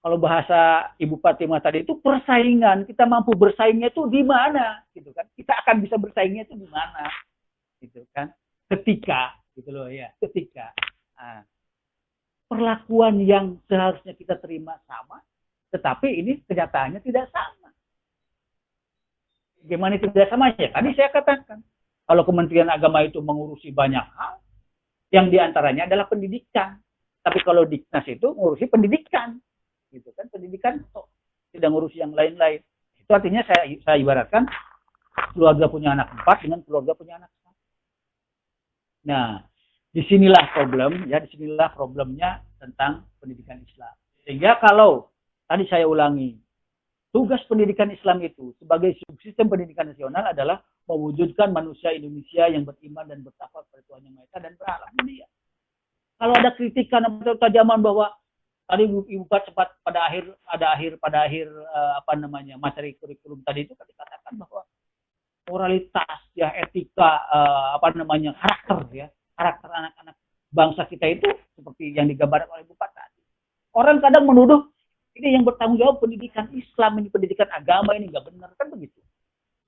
kalau bahasa Ibu Fatimah tadi itu persaingan, kita mampu bersaingnya itu di mana, gitu kan? Kita akan bisa bersaingnya itu di mana, gitu kan? Ketika, gitu loh ya, ketika nah, perlakuan yang seharusnya kita terima sama, tetapi ini kenyataannya tidak sama. Gimana tidak sama ya? Tadi saya katakan, kalau Kementerian Agama itu mengurusi banyak hal, yang diantaranya adalah pendidikan. Tapi kalau Diknas itu ngurusi pendidikan, gitu kan? Pendidikan tidak ngurusi yang lain-lain. Itu artinya saya ibaratkan keluarga punya anak 4 dengan keluarga punya anak 1. Nah, disinilah problemnya tentang pendidikan Islam. Sehingga kalau tadi saya ulangi, tugas pendidikan Islam itu sebagai subsistem pendidikan nasional adalah mewujudkan manusia Indonesia yang beriman dan bertakwa kepada Tuhan Yang Maha Esa dan berakhlak mulia. Kalau ada kritikan atau tajaman bahwa tadi Ibu Pat sempat pada akhir materi kurikulum tadi itu dikatakan bahwa moralitas ya etika karakter anak-anak bangsa kita itu seperti yang digambarkan oleh Ibu Pat tadi. Orang kadang menuduh ini yang bertanggung jawab pendidikan Islam, ini pendidikan agama ini nggak benar, kan begitu.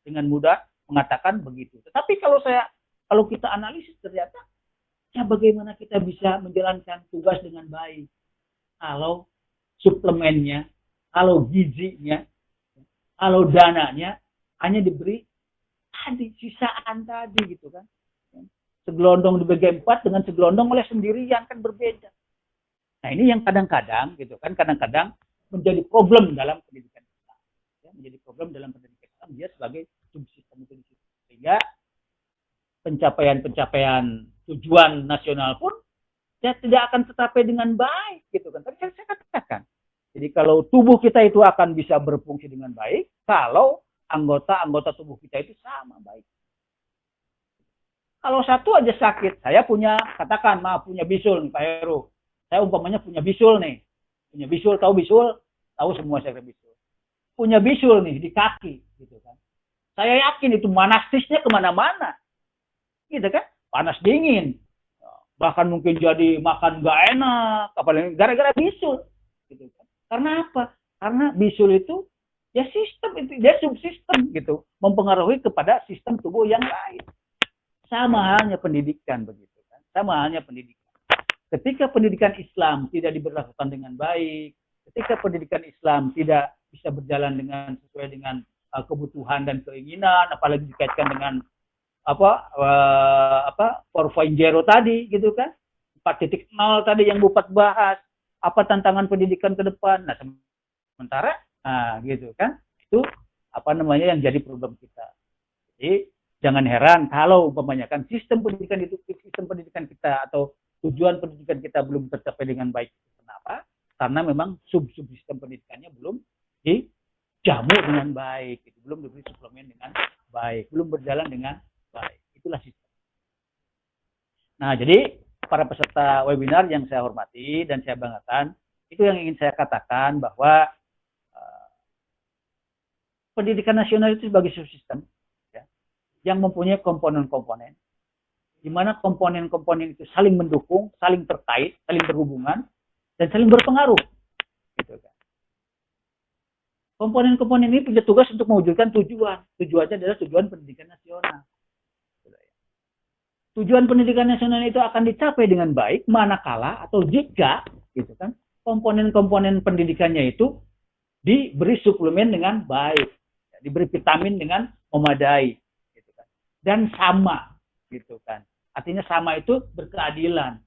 Dengan mudah mengatakan begitu. Tetapi kalau kita analisis ternyata ya bagaimana kita bisa menjalankan tugas dengan baik kalau suplemennya, kalau gizinya, kalau dananya hanya diberi tadi sisaan tadi gitu kan. Segelondong dibagi 4 dengan segelondong oleh sendirian kan berbeda. Nah ini yang kadang-kadang gitu kan, kadang-kadang menjadi problem dalam pendidikan Islam. Ya, menjadi problem dalam pendidikan Islam dia sebagai subsistem itu. Sehingga pencapaian tujuan nasional pun ya tidak akan tercapai dengan baik gitu kan. Tadi saya katakan. Jadi kalau tubuh kita itu akan bisa berfungsi dengan baik kalau anggota-anggota tubuh kita itu sama baik. Kalau satu aja sakit, saya punya bisul nih Pak Heru. Saya umpamanya punya bisul nih. Punya bisul, tahu semua saya bisul. Punya bisul nih di kaki, gitu kan. Saya yakin itu manastisnya kemana-mana, gitu kan. Panas dingin, bahkan mungkin jadi makan nggak enak, apalagi gara-gara bisul, gitu kan. Karena apa? Karena bisul itu ya sistem itu, dia subsistem gitu, mempengaruhi kepada sistem tubuh yang lain. Sama halnya pendidikan begitu kan. Sama halnya pendidikan. Ketika pendidikan Islam tidak diberlakukan dengan baik, ketika pendidikan Islam tidak bisa berjalan sesuai dengan kebutuhan dan keinginan, apalagi dikaitkan dengan 4.0 tadi gitu kan, 4.0 tadi yang Bupat bahas, apa tantangan pendidikan ke depan. Nah, sementara gitu kan, itu yang jadi problem kita. Jadi jangan heran kalau umpamanya kan sistem pendidikan kita atau tujuan pendidikan kita belum tercapai dengan baik. Kenapa? Karena memang subsistem pendidikannya belum dijamu dengan baik, belum diberi suplemen dengan baik, belum berjalan dengan baik. Itulah sistem. Nah, jadi para peserta webinar yang saya hormati dan saya banggakan, itu yang ingin saya katakan bahwa pendidikan nasional itu sebagai subsistem ya, yang mempunyai komponen-komponen di mana komponen-komponen itu saling mendukung, saling terkait, saling berhubungan, dan saling berpengaruh. Gitu kan. Komponen-komponen ini punya tugas untuk mewujudkan tujuan. Tujuannya adalah tujuan pendidikan nasional. Tujuan pendidikan nasional itu akan dicapai dengan baik manakala atau jika, gitu kan, komponen-komponen pendidikannya itu diberi suplemen dengan baik, diberi vitamin dengan memadai, gitu kan, dan sama, gitu kan. Artinya sama itu berkeadilan.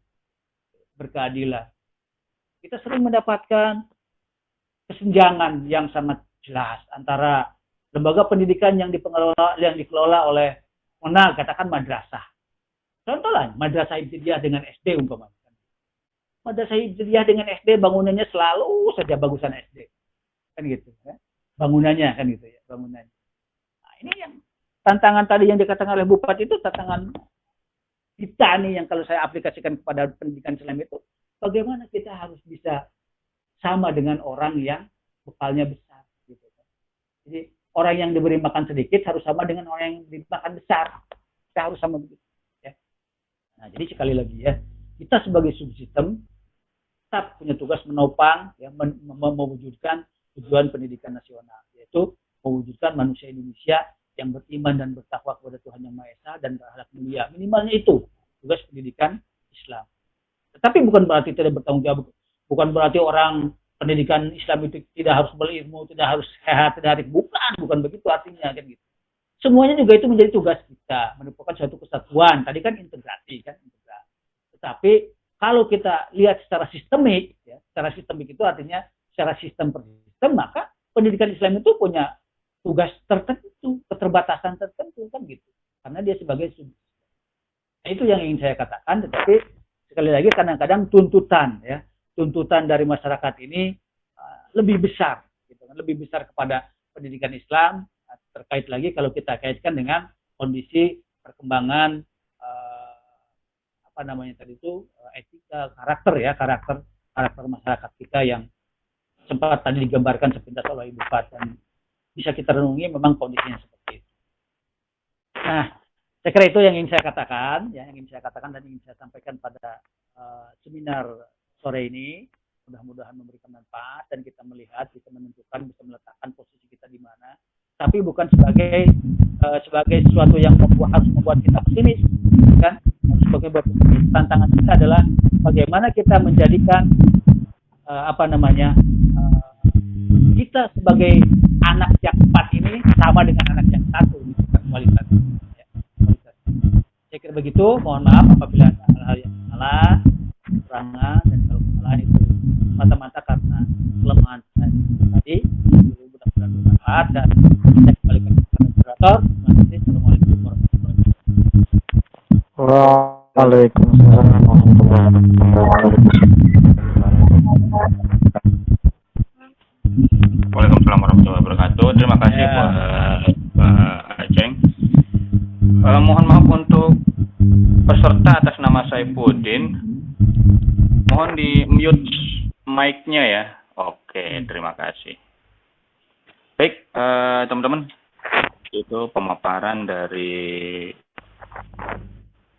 Kita sering mendapatkan kesenjangan yang sangat jelas antara lembaga pendidikan yang dikelola oleh katakan madrasah. Contoh lah, madrasah ibtidaiyah dengan SD umpamanya. Madrasah ibtidaiyah dengan SD bangunannya selalu saja bagusan SD. Kan gitu ya. Bangunannya kan gitu ya, bangunannya. Nah, ini yang tantangan tadi yang dikatakan oleh Bupat itu tantangan kita nih yang kalau saya aplikasikan kepada pendidikan Islam itu, bagaimana kita harus bisa sama dengan orang yang bekalnya besar. Gitu. Jadi orang yang diberi makan sedikit harus sama dengan orang yang diberi makan besar. Kita harus sama begitu. Ya. Nah jadi sekali lagi ya, kita sebagai subsistem tetap punya tugas menopang, ya, mewujudkan tujuan pendidikan nasional, yaitu mewujudkan manusia Indonesia yang beriman dan bertakwa kepada Tuhan Yang Maha Esa dan berakhlak mulia. Minimalnya itu tugas pendidikan Islam. Tetapi bukan berarti tidak bertanggung jawab, bukan berarti orang pendidikan Islam itu tidak harus berilmu, tidak harus sehat, tidak harus bukan begitu artinya kan gitu. Semuanya juga itu menjadi tugas kita, menemukan suatu kesatuan. Tadi kan integrasi kan, integrasi. Tetapi kalau kita lihat secara sistemik, ya, secara sistemik itu artinya secara sistem per sistem, maka pendidikan Islam itu punya tugas tertentu, keterbatasan tertentu kan gitu. Karena dia sebagai sumber. Nah, itu yang ingin saya katakan. Tetapi sekali lagi kadang-kadang tuntutan, ya, tuntutan dari masyarakat ini lebih besar, gitu kan, lebih besar kepada pendidikan Islam. Terkait lagi kalau kita kaitkan dengan kondisi perkembangan apa namanya tadi itu etika, karakter ya, karakter masyarakat kita yang sempat tadi digambarkan sepintas oleh Ibu Fat, dan bisa kita renungi memang kondisinya seperti itu. Nah, saya kira itu yang ingin saya katakan, ya, yang ingin saya katakan dan ingin saya sampaikan pada seminar sore ini. Mudah-mudahan memberikan manfaat dan kita melihat, bisa menentukan, bisa meletakkan posisi kita di mana. Tapi bukan sebagai sesuatu yang harus membuat kita pesimis, kan? Sebagai tantangan kita adalah bagaimana kita menjadikan kita sebagai anak yang 4 ini sama dengan anak yang 1, kan, kualitas. Ya, kualitas. Saya kira begitu. Mohon maaf apabila ada hal-hal yang salah, kekurangan, dan kalau kesalahan itu mata-mata karena kelemahan tadi. Mudah-mudahan bermanfaat dan saya kembalikan kepada moderator. Terima kasih. Assalamualaikum warahmatullahi wabarakatuh. Waalaikumsalam warahmatullahi wabarakatuh. Waalaikumsalam warahmatullahi wabarakatuh. Terima kasih Pak Aceng. Mohon maaf untuk peserta atas nama Saifuddin. Mohon di mute mic-nya ya. Oke, terima kasih. Baik, teman-teman. Itu pemaparan dari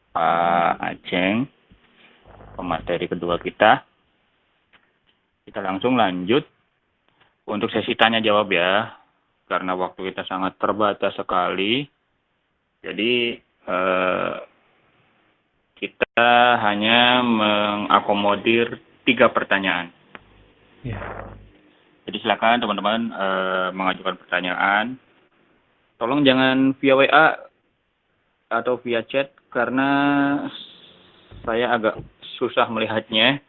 Pak Aceng, pemateri kedua kita. Kita langsung lanjut untuk sesi tanya jawab ya, karena waktu kita sangat terbatas sekali. Jadi kita hanya mengakomodir 3 pertanyaan. Ya. Jadi silakan teman-teman mengajukan pertanyaan. Tolong jangan via WA atau via chat karena saya agak susah melihatnya.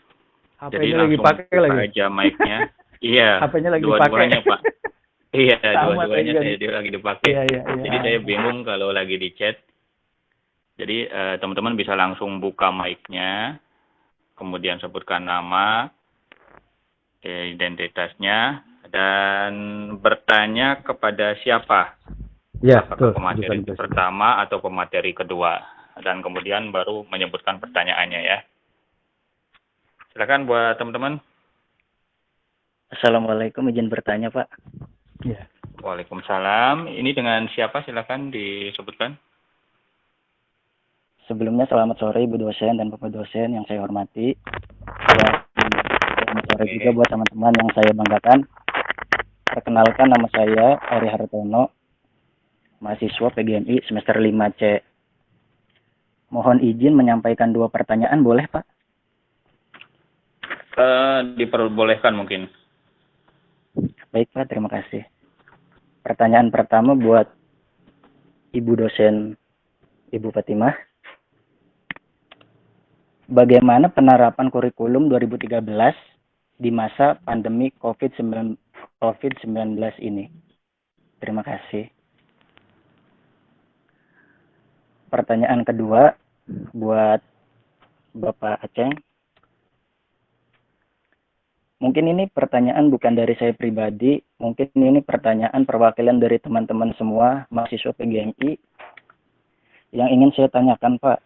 Jadi HP-nya lagi langsung pakai buka lagi. aja mic-nya. Iya. HP-nya lagi dua-duanya, pakai. Pak. Iya, Sama dua-duanya tadi dia lagi dipakai. Iya. Jadi saya bingung kalau lagi di chat. Jadi teman-teman bisa langsung buka mic-nya, kemudian sebutkan nama, identitasnya, dan bertanya kepada siapa. Ya, apakah pemateri pertama atau pemateri kedua, dan kemudian baru menyebutkan pertanyaannya ya. Silakan buat teman-teman. Assalamualaikum, izin bertanya Pak. Ya. Waalaikumsalam. Ini dengan siapa? Silakan disebutkan. Sebelumnya selamat sore Ibu dosen dan Bapak dosen yang saya hormati. Dan selamat sore juga buat teman-teman yang saya banggakan. Perkenalkan, nama saya Ari Hartono, mahasiswa PGMI semester 5C. Mohon izin menyampaikan 2 pertanyaan, boleh Pak? Diperbolehkan mungkin. Baik Pak, terima kasih. Pertanyaan pertama buat Ibu dosen, Ibu Fatimah. Bagaimana penerapan kurikulum 2013 di masa pandemi COVID-19 ini? Terima kasih. Pertanyaan kedua buat Bapak Aceng. Mungkin ini pertanyaan bukan dari saya pribadi, mungkin ini pertanyaan perwakilan dari teman-teman semua mahasiswa PGMI. Yang ingin saya tanyakan Pak,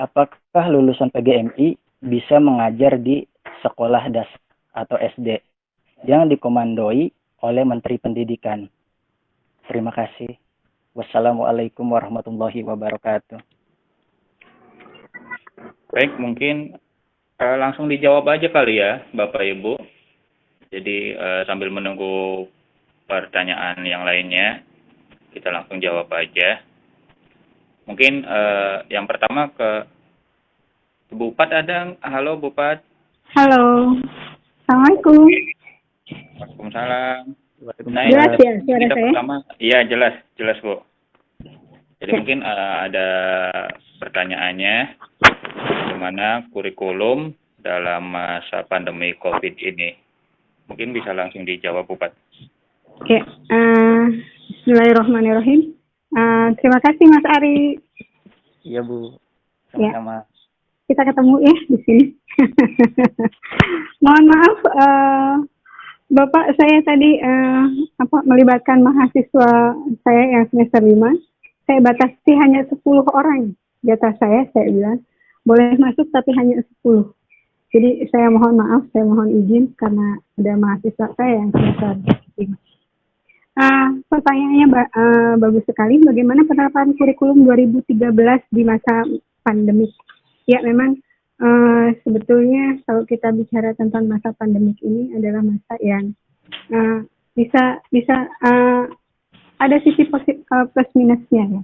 apakah lulusan PGMI bisa mengajar di sekolah dasar atau SD yang dikomandoi oleh Menteri Pendidikan? Terima kasih. Wassalamualaikum warahmatullahi wabarakatuh. Baik, mungkin Langsung dijawab aja kali ya, Bapak Ibu. Jadi sambil menunggu pertanyaan yang lainnya, kita langsung jawab aja. Mungkin yang pertama ke Bu Pat ada. Halo Bu Pat. Halo. Assalamualaikum. Waalaikumsalam. Jelas ya suara kita saya? pertama, iya jelas Bu. Jadi mungkin ada pertanyaannya, bagaimana kurikulum dalam masa pandemi COVID ini? Mungkin bisa langsung dijawab Bu Pat. Oke, bismillahirrahmanirrahim. Terima kasih Mas Ari. Iya Bu, Ya. sama-sama. Kita ketemu ya di sini. Mohon maaf, Bapak, saya tadi melibatkan mahasiswa saya yang semester 5. Saya batasi hanya 10 orang. Jatah saya bilang, boleh masuk tapi hanya 10. Jadi saya mohon maaf, saya mohon izin karena ada mahasiswa saya yang semester 5. Pertanyaannya bagus sekali. Bagaimana penerapan kurikulum 2013 di masa pandemik? Ya, memang sebetulnya kalau kita bicara tentang masa pandemik ini adalah masa yang bisa ada sisi plus minusnya ya.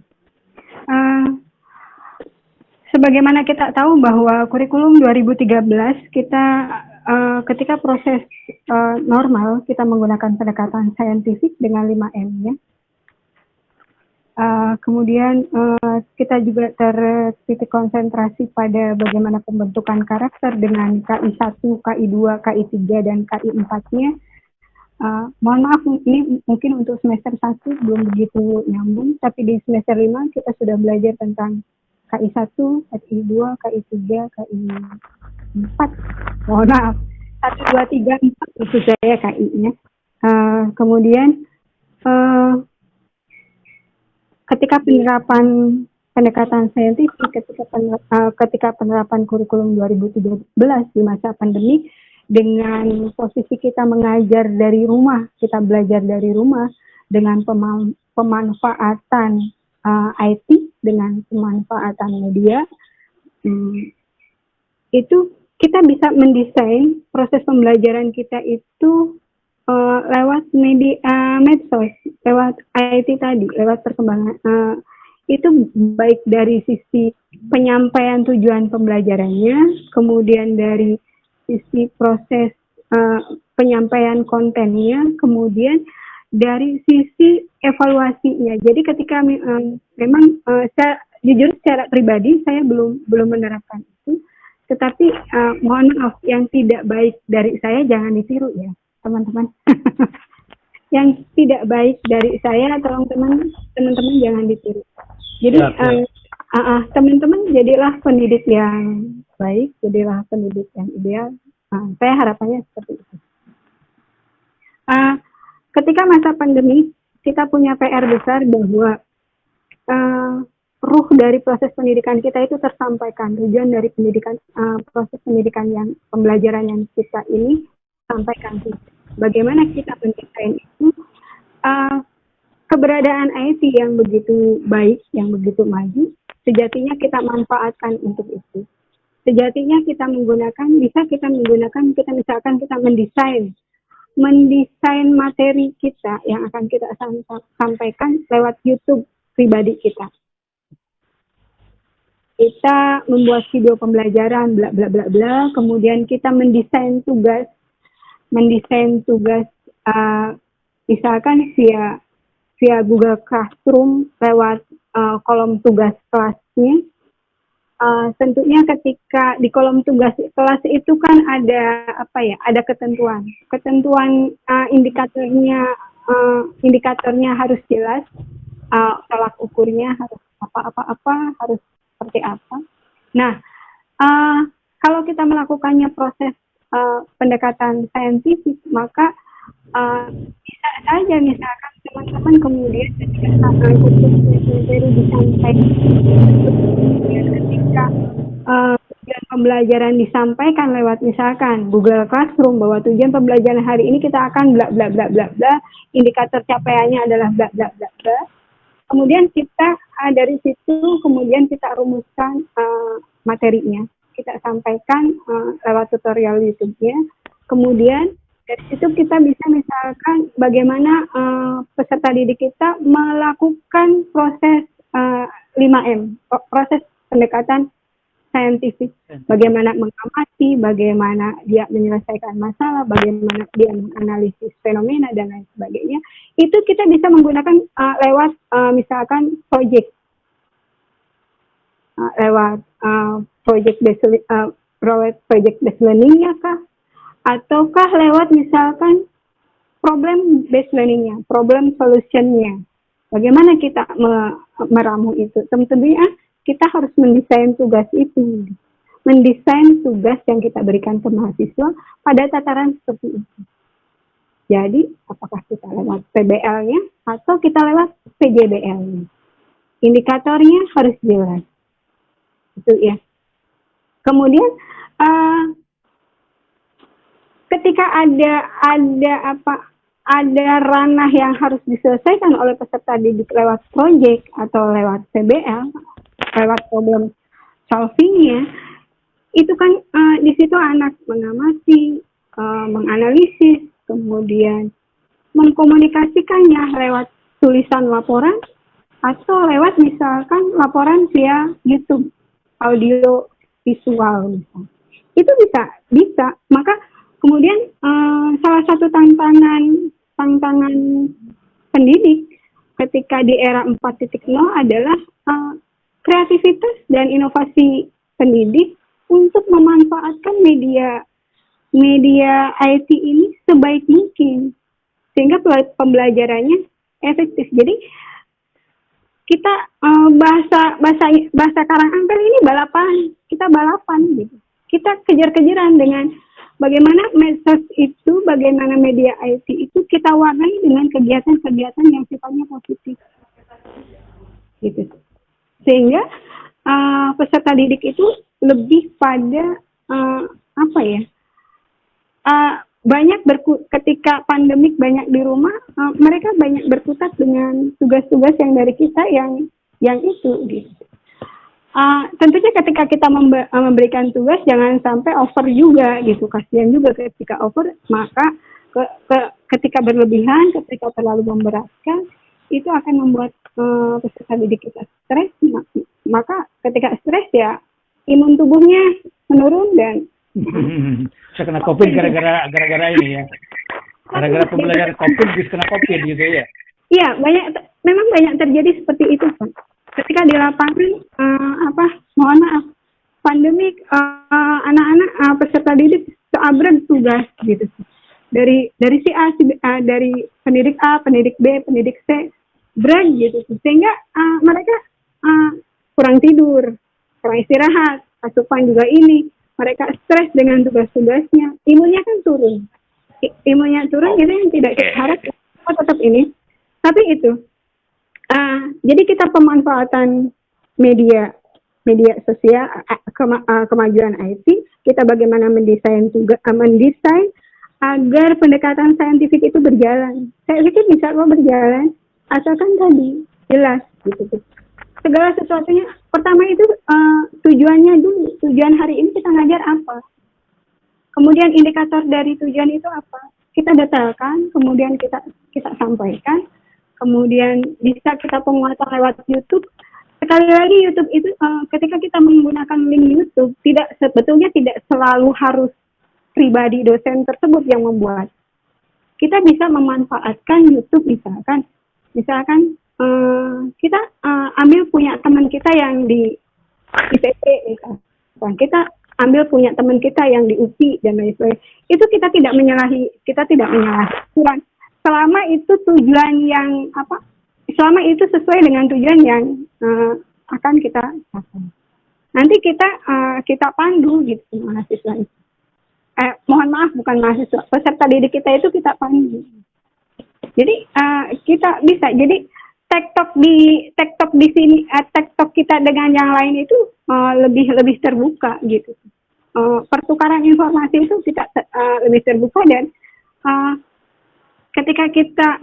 Sebagaimana kita tahu bahwa kurikulum 2013 kita ketika proses normal kita menggunakan pendekatan saintifik dengan 5M ya. Kemudian kita juga tertitik konsentrasi pada bagaimana pembentukan karakter dengan KI1, KI2, KI3, dan KI4-nya. Mohon maaf, ini mungkin untuk semester 1 belum begitu nyambung, tapi di semester 5 kita sudah belajar tentang KI1, KI2, KI3, KI4. Mohon maaf, 1, 2, 3, 4 maksud saya KI-nya. Kemudian ketika penerapan pendekatan saintifik, ketika penerapan kurikulum 2013 di masa pandemi, dengan posisi kita mengajar dari rumah, kita belajar dari rumah dengan pemanfaatan IT, dengan pemanfaatan media, itu kita bisa mendesain proses pembelajaran kita itu lewat medsos, lewat IT tadi, lewat perkembangan. Itu baik dari sisi penyampaian tujuan pembelajarannya, kemudian dari sisi proses penyampaian kontennya, kemudian dari sisi evaluasinya. Jadi ketika memang jujur secara pribadi saya belum menerapkan itu, tetapi mohon maaf, yang tidak baik dari saya jangan ditiru ya teman-teman. Yang tidak baik dari saya atau teman-teman jangan ditiru. Jadi teman-teman jadilah pendidik yang baik, jadilah pendidik yang ideal. Saya harapannya seperti itu. Ketika masa pandemi, kita punya PR besar bahwa ruh dari proses pendidikan kita itu tersampaikan. Tujuan dari pendidikan, proses pendidikan yang pembelajaran yang kita ini sampaikan. Bagaimana kita mendesain itu? Keberadaan IT yang begitu baik, yang begitu maju, sejatinya kita manfaatkan untuk itu. Sejatinya kita misalkan kita mendesain materi kita yang akan kita sampaikan lewat YouTube pribadi kita. Kita membuat video pembelajaran bla bla bla bla, kemudian kita mendesain tugas misalkan via Google Classroom lewat kolom tugas kelasnya. Tentunya ketika di kolom tugas kelas itu kan ada ketentuan indikatornya harus jelas, tolak ukurnya harus harus seperti apa. Nah, kalau kita melakukannya proses pendekatan saintifik, maka bisa saja misalkan teman-teman kemudian ketika materi disampaikan, ketika tujuan pembelajaran disampaikan lewat misalkan Google Classroom bahwa tujuan pembelajaran hari ini kita akan bla bla bla bla bla, indikator capaiannya adalah bla bla bla bla. Kemudian kita dari situ kemudian kita rumuskan materinya. kita sampaikan lewat tutorial YouTube-nya. Kemudian dari situ kita bisa misalkan bagaimana peserta didik kita melakukan proses 5M, proses pendekatan saintifik, bagaimana mengamati, bagaimana dia menyelesaikan masalah, bagaimana dia menganalisis fenomena dan lain sebagainya. Itu kita bisa menggunakan lewat misalkan project, lewat project based learning-nya kah, ataukah lewat misalkan problem based learning-nya, problem solution-nya. Bagaimana kita meramu itu? Tentunya kita harus mendesain tugas itu, mendesain tugas yang kita berikan ke mahasiswa pada tataran seperti itu. Jadi, apakah kita lewat PBL-nya atau kita lewat PJBL-nya? Indikatornya harus jelas. Itu ya. Kemudian, ketika ada ranah yang harus diselesaikan oleh peserta didik lewat proyek atau lewat PBL, lewat problem solving-nya, itu kan di situ anak mengamati, menganalisis, kemudian mengkomunikasikannya lewat tulisan laporan atau lewat misalkan laporan via YouTube, audio visual misalnya. Itu bisa. Maka kemudian salah satu tantangan pendidik ketika di era 4.0 adalah kreativitas dan inovasi pendidik untuk memanfaatkan media IT ini sebaik mungkin sehingga pembelajarannya efektif. Jadi kita bahasa Karanganyar ini balapan gitu. Kita kejar-kejaran dengan bagaimana medsos itu, bagaimana media IT itu kita warnai dengan kegiatan-kegiatan yang sifatnya positif. Gitu. Sehingga peserta didik itu lebih pada ketika pandemik banyak di rumah, mereka banyak berkutat dengan tugas-tugas yang dari kita yang itu gitu. Tentunya ketika kita memberikan tugas jangan sampai over juga gitu, kasihan juga ketika over, maka ketika berlebihan, ketika terlalu memberatkan, itu akan membuat peserta didik kita stres. Maka ketika stres ya imun tubuhnya menurun dan saya kena COVID gara-gara ini ya. Gara-gara pembelajaran COVID bisa kena COVID gitu ya. Iya, memang banyak terjadi seperti itu, Pak. Ketika di lapangan mohon maaf, pandemik anak-anak peserta didik seabrek tugas gitu. Dari si A, dari pendidik A, pendidik B, pendidik C, brag gitu. Sehingga mereka kurang tidur, kurang istirahat, asupan juga ini. Mereka stres dengan tugas-tugasnya, imunnya kan turun. Imunnya turun itu yang tidak kita harapkan. Tetap ini. Tapi itu, jadi kita pemanfaatan media sosial, kemajuan IT, kita bagaimana mendesain agar pendekatan saintifik itu berjalan. Saya pikir bisa kok berjalan, asalkan tadi jelas gitu. Segala sesuatunya, pertama itu tujuannya dulu. Tujuan hari ini kita ngajar apa? Kemudian indikator dari tujuan itu apa? Kita detailkan, kemudian kita sampaikan, kemudian bisa kita penguatan lewat YouTube. Sekali lagi YouTube itu ketika kita menggunakan link YouTube, sebetulnya tidak selalu harus pribadi dosen tersebut yang membuat. Kita bisa memanfaatkan YouTube misalkan kita ambil punya teman kita yang di IPB, misalkan kita ambil punya teman kita yang di UPI dan lain sebagainya. Itu kita tidak menyalahi selama itu tujuan yang selama itu sesuai dengan tujuan yang akan kita capai. Nanti kita pandu gitu mahasiswa itu. Mohon maaf, bukan mahasiswa, peserta didik kita itu kita pandu. Jadi kita bisa, jadi TikTok di sini, TikTok kita dengan yang lain itu lebih terbuka gitu. Pertukaran informasi itu kita lebih terbuka dan ketika kita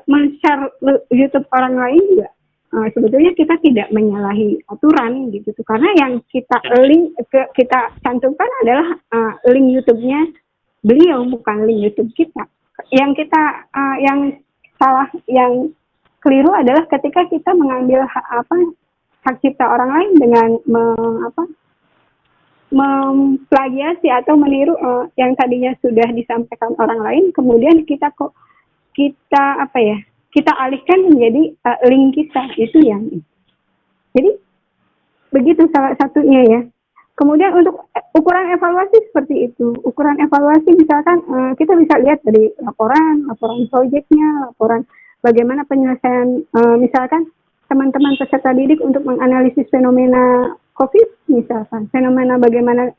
men-share YouTube orang lain juga sebetulnya kita tidak menyalahi aturan gitu tuh, karena yang kita kita cantumkan adalah link YouTube-nya beliau, bukan link YouTube kita. Yang kita yang salah, yang keliru adalah ketika kita mengambil hak cipta orang lain dengan memplagiasi atau meniru yang tadinya sudah disampaikan orang lain, kemudian kita kita alihkan menjadi link kita, itu yang. Jadi begitu salah satunya ya. Kemudian untuk ukuran evaluasi seperti itu. Ukuran evaluasi misalkan kita bisa lihat dari laporan proyeknya, laporan bagaimana penyelesaian, misalkan teman-teman peserta didik untuk menganalisis fenomena COVID, misalkan fenomena bagaimana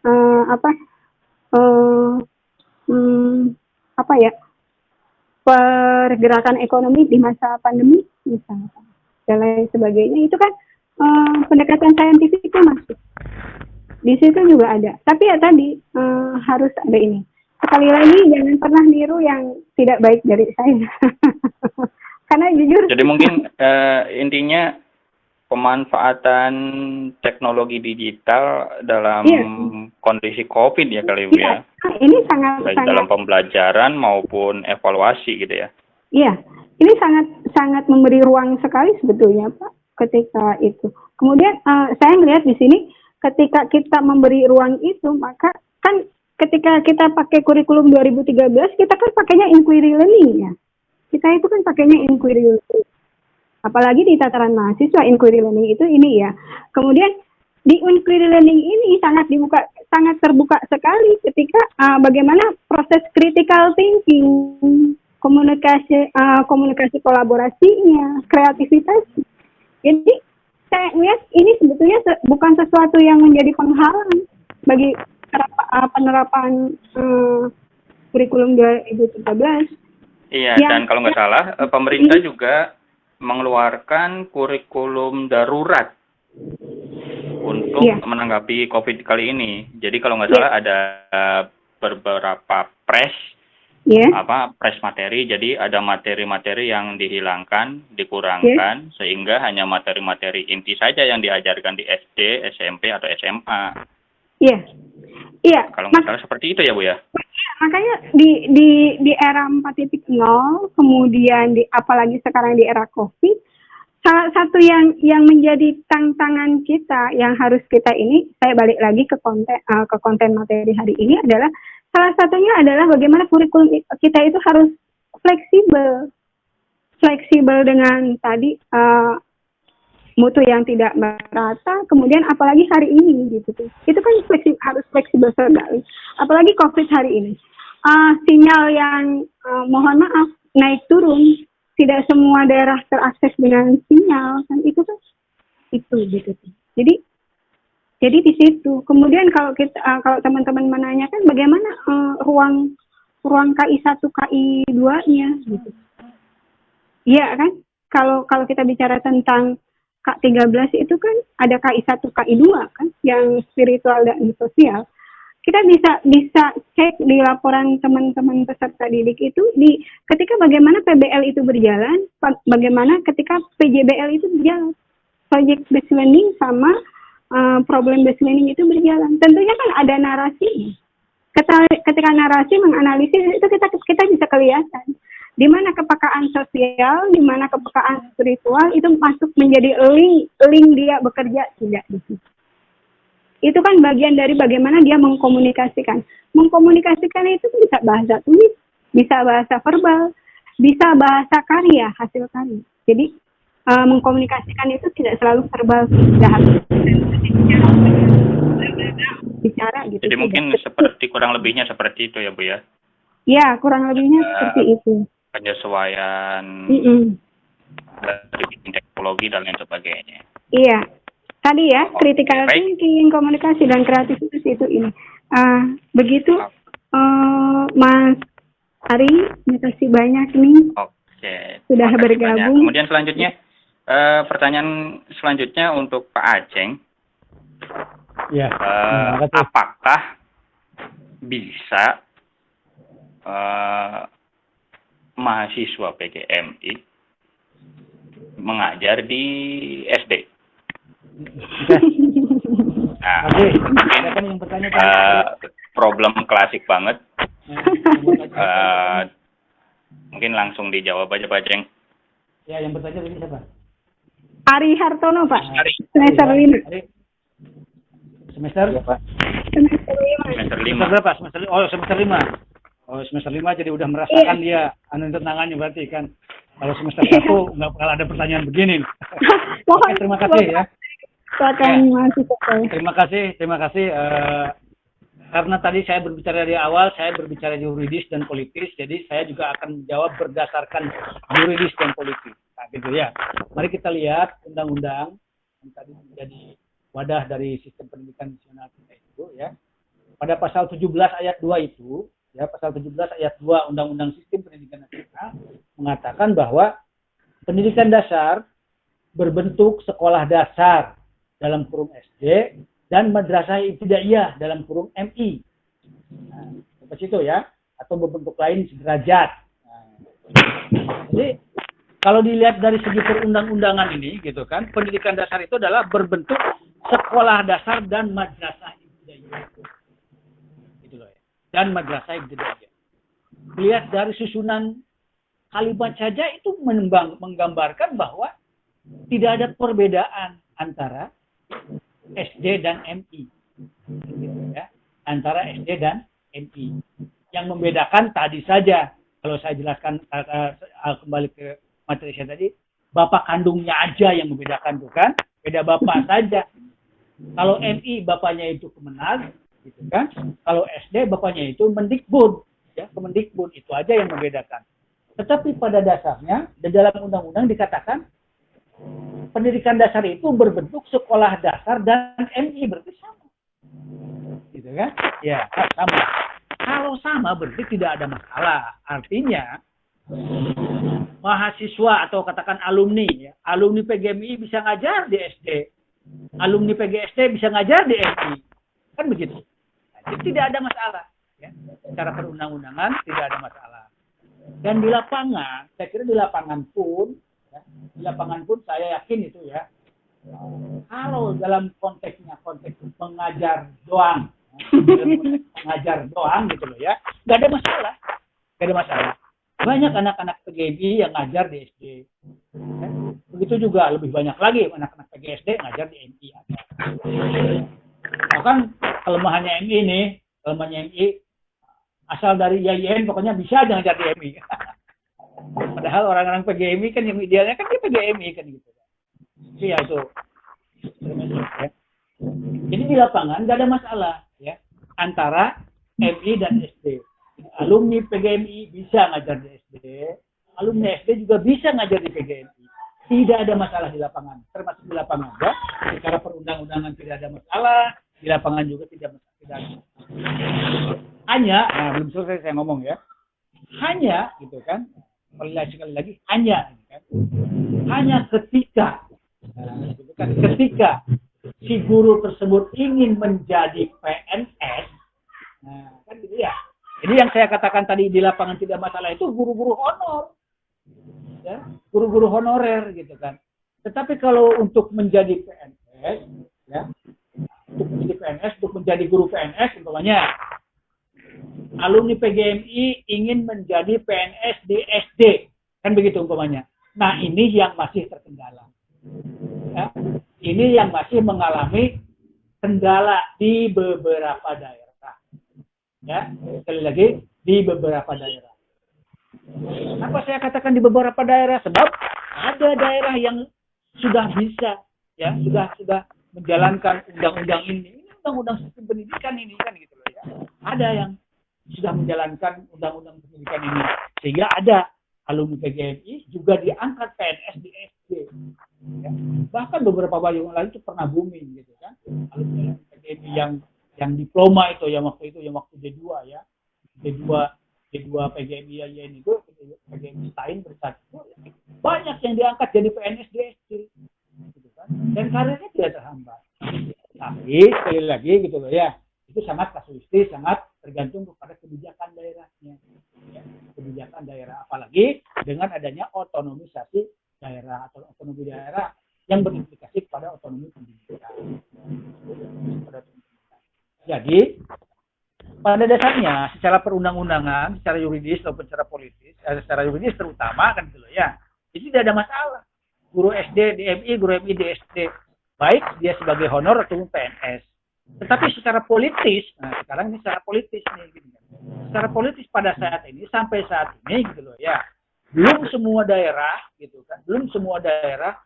pergerakan ekonomi di masa pandemi, misalkan dan lain sebagainya. Itu kan pendekatan saintifiknya masuk. Di situ juga ada. Tapi ya tadi harus ada ini. Sekali lagi jangan pernah niru yang tidak baik dari saya. Karena jujur. Jadi mungkin intinya pemanfaatan teknologi digital dalam kondisi COVID ya kali ya. Ini sangat dalam pembelajaran maupun evaluasi gitu ya. Iya, ini sangat memberi ruang sekali sebetulnya Pak ketika itu. Kemudian saya melihat di sini ketika kita memberi ruang itu, maka kan ketika kita pakai kurikulum 2013, kita kan pakainya inquiry learning ya. Kita itu kan pakainya inquiry learning. Apalagi di tataran mahasiswa, inquiry learning itu ini ya. Kemudian di inquiry learning ini sangat terbuka sekali ketika bagaimana proses critical thinking, komunikasi kolaborasinya, kreativitas. Jadi saya lihat ini sebetulnya bukan sesuatu yang menjadi penghalang bagi penerapan kurikulum 2013. Iya, dan kalau nggak salah, pemerintah juga mengeluarkan kurikulum darurat untuk menanggapi COVID kali ini. Jadi kalau nggak salah ada beberapa press materi, jadi ada materi-materi yang dihilangkan, dikurangkan, sehingga hanya materi-materi inti saja yang diajarkan di SD, SMP, atau SMA. Iya. Kalau nggak salah seperti itu ya Bu ya? Makanya di era 4.0, kemudian apalagi sekarang di era COVID, salah satu yang menjadi tantangan kita, yang harus kita ini, saya balik lagi ke konten materi hari ini adalah, salah satunya adalah bagaimana kurikulum kita itu harus fleksibel dengan tadi mutu yang tidak merata, kemudian apalagi hari ini gitu. Itu kan harus fleksibel sekali. Apalagi COVID hari ini. Sinyal yang mohon maaf naik turun, tidak semua daerah terakses dengan sinyal, kan itu kan itu gitu. Jadi di situ. Kemudian kalau teman-teman menanyakan bagaimana ruang KI 1 KI 2-nya gitu. Iya kan? Kalau kita bicara tentang K13 itu kan ada KI 1 KI 2 kan yang spiritual dan sosial. Kita bisa cek di laporan teman-teman peserta didik itu ketika bagaimana PBL itu berjalan, bagaimana ketika PJBL itu berjalan. Project based learning sama problem based learning itu berjalan. Tentunya kan ada narasi. Ketika narasi menganalisis itu kita bisa kelihatan di mana kepekaan sosial, di mana kepekaan spiritual itu masuk menjadi link dia bekerja tidak di situ. Itu kan bagian dari bagaimana dia mengkomunikasikan. Mengkomunikasikan itu bisa bahasa tulis, bisa bahasa verbal, bisa bahasa karya, hasil karya. Jadi mengkomunikasikan itu tidak selalu verbal, tidak harus bicara gitu. Jadi mungkin kurang lebihnya seperti itu ya Bu ya? Ya, kurang lebihnya seperti itu. Penyesuaian dari teknologi dan lain sebagainya. Iya. Tadi ya, critical thinking, komunikasi, dan kreativitas itu ini. Begitu, Mas Ari, terima kasih banyak nih. Oke. Sudah bergabung. Kemudian selanjutnya, pertanyaan selanjutnya untuk Pak Aceng. Ya. Apakah bisa mahasiswa PGMI mengajar di SD. Nah, Oke, ada kan yang bertanya Pak? problem klasik banget. Ya, Mungkin langsung dijawab aja Pak Ceng. ya, yang bertanya tadi siapa? Ari Hartono, Pak. Ari. Semester 5. Ari. Semester? Iya, Pak. Semester 5. Semester Semester 5. berapa? Semester 5. Oh, semester 5 jadi udah merasakan dia tantangannya berarti kan. Kalau semester 1 nggak bakal ada pertanyaan begini. Oke, terima kasih ya. Silakan mahasiswa. Terima kasih. Karena tadi saya berbicara di awal, saya berbicara yuridis dan politis, jadi saya juga akan menjawab berdasarkan yuridis dan politis. Nah, gitu ya. Mari kita lihat undang-undang yang tadi menjadi wadah dari sistem pendidikan nasional kita itu ya. Pada pasal 17 ayat 2 itu, ya pasal 17 ayat 2 Undang-Undang Sistem Pendidikan Nasional mengatakan bahwa pendidikan dasar berbentuk sekolah dasar dalam kurung SD dan madrasah ibtidaiyah dalam kurung MI. Nah, seperti itu ya, atau berbentuk lain sederajat. Nah, jadi kalau dilihat dari segi perundang-undangan ini, gitu kan, pendidikan dasar itu adalah berbentuk sekolah dasar dan madrasah ibtidaiyah. Gitu loh ya. Dan madrasah ibtidaiyah. Dilihat dari susunan kalimat saja itu menggambarkan bahwa tidak ada perbedaan antara SD dan MI, gitu ya. Antara SD dan MI. Yang membedakan tadi saja, kalau saya jelaskan kembali ke materi saya tadi, bapak kandungnya aja yang membedakan, bukan? Beda bapak saja. Kalau MI bapaknya itu Kemenag, gitu kan? Kalau SD bapaknya itu Mendikbud, ya, Kemendikbud, itu aja yang membedakan. Tetapi pada dasarnya di dalam undang-undang dikatakan pendidikan dasar itu berbentuk sekolah dasar dan MI, berarti sama. Gitu kan? Ya, sama. Kalau sama berarti tidak ada masalah. Artinya mahasiswa atau katakan alumni, ya, alumni PGMI bisa ngajar di SD. Alumni PGSD bisa ngajar di MI. Kan begitu. Jadi tidak ada masalah, ya. Secara perundang-undangan tidak ada masalah. Dan di lapangan, saya kira di lapangan pun saya yakin itu ya, kalau dalam konteksnya konteks mengajar doang, gitu loh ya, nggak ada masalah. Banyak anak-anak PGMI yang ngajar di SD. Ya. Begitu juga lebih banyak lagi anak-anak PGSD ngajar di MI. Bahkan kelemahannya MI asal dari YIN pokoknya bisa aja ngajar di MI. Padahal orang-orang PGMI kan yang idealnya kan dia PGMI kan gitu. Iya itu. Ya. Jadi di lapangan nggak ada masalah ya antara MI dan SD. Alumni PGMI bisa ngajar di SD, alumni SD juga bisa ngajar di PGMI. Tidak ada masalah di lapangan, termasuk di lapangan ya. Secara perundang-undangan tidak ada masalah, di lapangan juga tidak ada. Hanya, belum selesai saya ngomong ya. Hanya gitu kan. Sekali lagi hanya kan? Hanya ketika si guru tersebut ingin menjadi PNS, kan gitu ya. Jadi yang saya katakan tadi di lapangan tidak masalah itu guru-guru honor, ya, guru-guru honorer gitu kan. Tetapi kalau untuk menjadi PNS, ya, untuk menjadi guru PNS, umpamanya alumni PGMI ingin menjadi PNS di SD, kan begitu umpamanya. Nah ini yang masih terkendala, ya. Ini yang masih mengalami kendala di beberapa daerah, ya. Sekali lagi di beberapa daerah. Kenapa saya katakan di beberapa daerah? Sebab ada daerah yang sudah bisa, ya, sudah menjalankan undang-undang ini, undang-undang sistem pendidikan ini kan gitu loh ya. Ada yang sudah menjalankan undang-undang pendidikan ini, sehingga ada alumni PGMI juga diangkat PNS di SD. Ya. Bahkan beberapa waktu yang lalu itu pernah booming gitu kan, alumni PGMI yang diploma itu, yang waktu D2 ya, D2 PGMI YIN itu, PGMI Stain bersatu, banyak yang diangkat jadi PNS di SD, gitu kan, dan karirnya tidak terhambat. Tapi sekali lagi gitu loh ya, itu sangat kasuistis, sangat tergantung kepada kebijakan daerahnya, ya. Kebijakan daerah, apalagi dengan adanya otonomisasi daerah atau otonomi daerah yang berimplikasi kepada otonomi pendidikan. Jadi pada dasarnya secara perundang-undangan, secara yuridis maupun secara politis, secara yuridis terutama kan gitu loh ya, itu tidak ada masalah. Guru SD di MI, guru MI di SD, baik dia sebagai honor atau PNS. Tetapi secara politis, nah sekarang ini secara politis nih, gitu kan. Secara politis pada saat ini sampai saat ini gitu loh ya, belum semua daerah gitu kan, belum semua daerah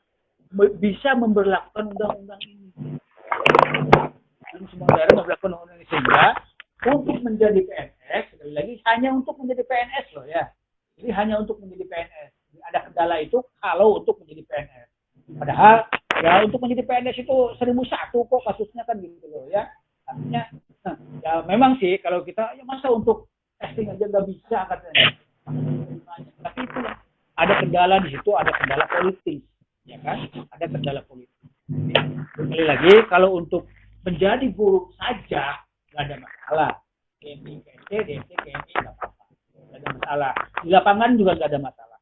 bisa memberlakukan undang-undang ini. Belum semua daerah memberlakukan undang-undang ini sehingga untuk menjadi PNS, sekali lagi hanya untuk menjadi PNS loh ya. Jadi hanya untuk menjadi PNS. Jadi ada kendala itu kalau untuk menjadi PNS. Padahal ya untuk menjadi PNS itu 1001 kok kasusnya kan gitu loh ya. Artinya ya memang sih kalau kita ya masa untuk testing aja nggak bisa katanya. Tapi itu ada kendala di situ, ada kendala politis, ya kan? Ada kendala politis. Jadi, sekali lagi kalau untuk menjadi guru saja nggak ada masalah. KMI, KSD, DSD, KMI nggak apa-apa, nggak ada masalah. Di lapangan juga nggak ada masalah.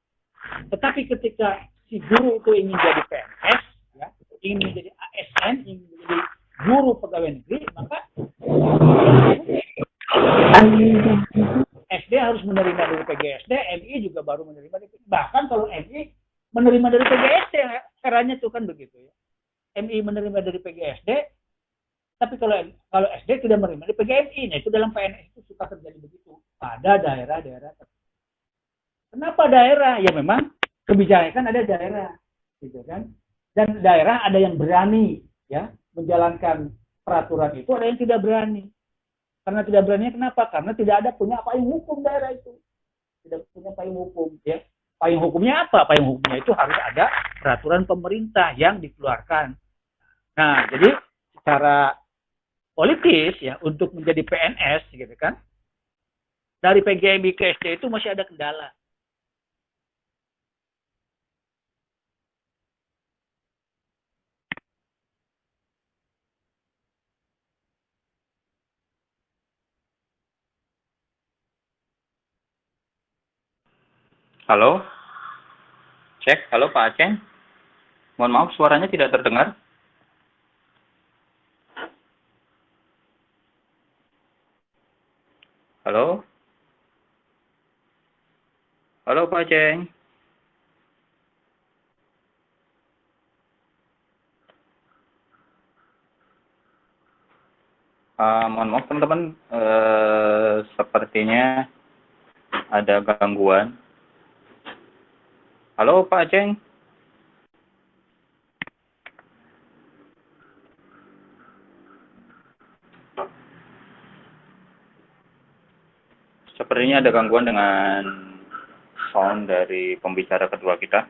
Tetapi ketika si guru itu ingin jadi PNS, ya, ingin menjadi ASN, ingin menjadi guru pegawai negeri, maka SD harus menerima dari PGSD, MI juga baru menerima dari PGSD. Bahkan kalau MI menerima dari PGSD, caranya itu kan begitu ya. MI menerima dari PGSD, tapi kalau SD tidak menerima dari PGMI, nah itu dalam PNS itu suka terjadi begitu pada daerah-daerah. Kenapa daerah? Ya memang kebijakan ada daerah, gitu kan? Dan daerah ada yang berani ya menjalankan peraturan itu, ada yang tidak berani. Karena tidak berani kenapa? Karena tidak ada punya payung hukum daerah itu. Tidak punya payung hukum ya. Payung hukumnya apa? Payung hukumnya itu harus ada peraturan pemerintah yang dikeluarkan. Nah, jadi secara politis ya untuk menjadi PNS gitu kan. Dari PGMI ke SD itu masih ada kendala. Halo? Cek, halo Pak Aceh. Mohon maaf suaranya tidak terdengar. Halo? Halo Pak Aceh. Mohon maaf teman-teman, sepertinya ada gangguan. Halo Pak Aceh. Sepertinya ada gangguan dengan sound dari pembicara kedua kita.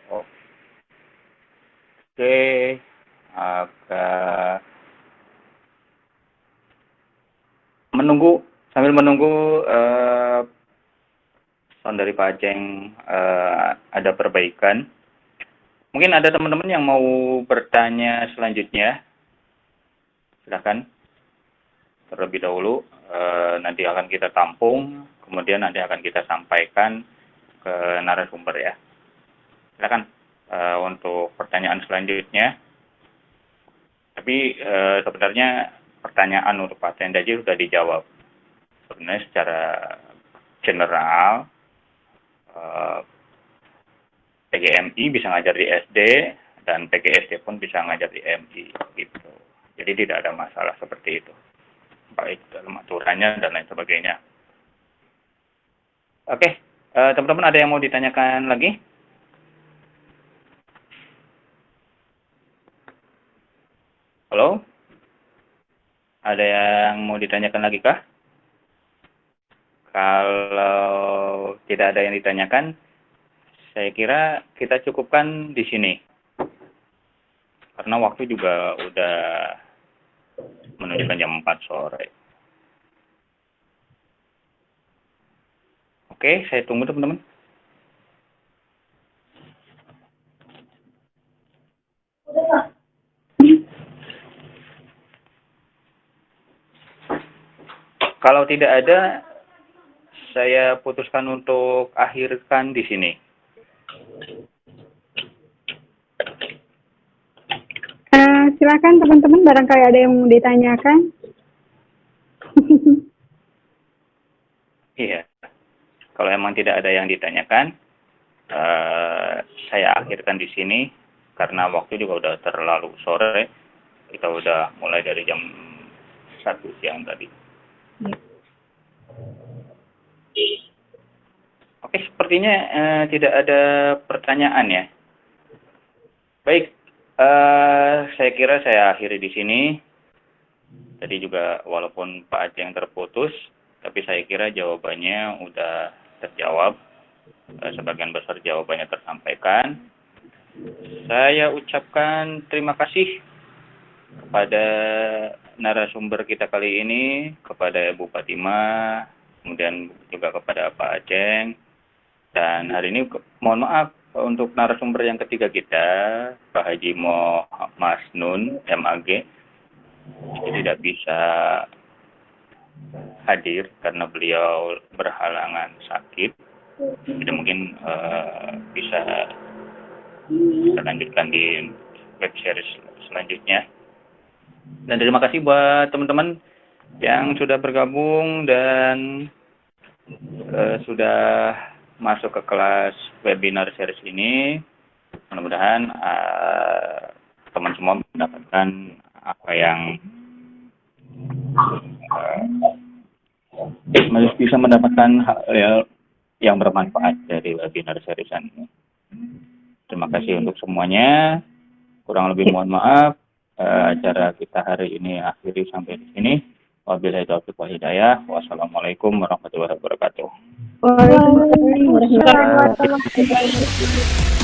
Oke, agak sambil menunggu sound dari Pak Aceng ada perbaikan. Mungkin ada teman-teman yang mau bertanya selanjutnya. Silakan. Terlebih dahulu nanti akan kita tampung, kemudian nanti akan kita sampaikan ke narasumber ya. Silakan untuk pertanyaan selanjutnya. Tapi sebenarnya pertanyaan untuk Pak Tendaji sudah dijawab. Sebenarnya secara general PGMI bisa ngajar di SD dan PGSD pun bisa ngajar di MI gitu. Jadi tidak ada masalah seperti itu. Baik dalam aturannya dan lain sebagainya. Oke, teman-teman ada yang mau ditanyakan lagi? Halo? Ada yang mau ditanyakan lagi kah? Kalau tidak ada yang ditanyakan, saya kira kita cukupkan di sini. Karena waktu juga udah menunjukkan jam 4 sore. Oke, saya tunggu teman-teman. Kalau tidak ada, saya putuskan untuk akhirkan di sini. Silakan teman-teman, barangkali ada yang mau ditanyakan. Iya, kalau emang tidak ada yang ditanyakan, saya akhirkan di sini karena waktu juga udah terlalu sore. Kita udah mulai dari jam 1 siang tadi. Oke, sepertinya tidak ada pertanyaan ya. Baik, saya kira saya akhiri di sini. Tadi juga walaupun Pak Aceh yang terputus, tapi saya kira jawabannya udah terjawab. Sebagian besar jawabannya tersampaikan. Saya ucapkan terima kasih kepada narasumber kita kali ini, kepada Bu Fatima, kemudian juga kepada Pak Aceh. Dan hari ini mohon maaf untuk narasumber yang ketiga kita, Pak Haji Masnun, MAG, tidak bisa hadir karena beliau berhalangan sakit. Tidak mungkin bisa kita lanjutkan di web series selanjutnya. Dan terima kasih buat teman-teman yang sudah bergabung dan sudah masuk ke kelas webinar series ini. Mudah-mudahan teman semua mendapatkan apa yang bisa mendapatkan hal yang bermanfaat dari webinar series ini. Terima kasih untuk semuanya. Kurang lebih mohon maaf. Acara kita hari ini akhiri sampai di sini. Wabillahi taufiq wal hidayah. Wassalamualaikum warahmatullahi wabarakatuh. Waalaikumsalam warahmatullahi wabarakatuh.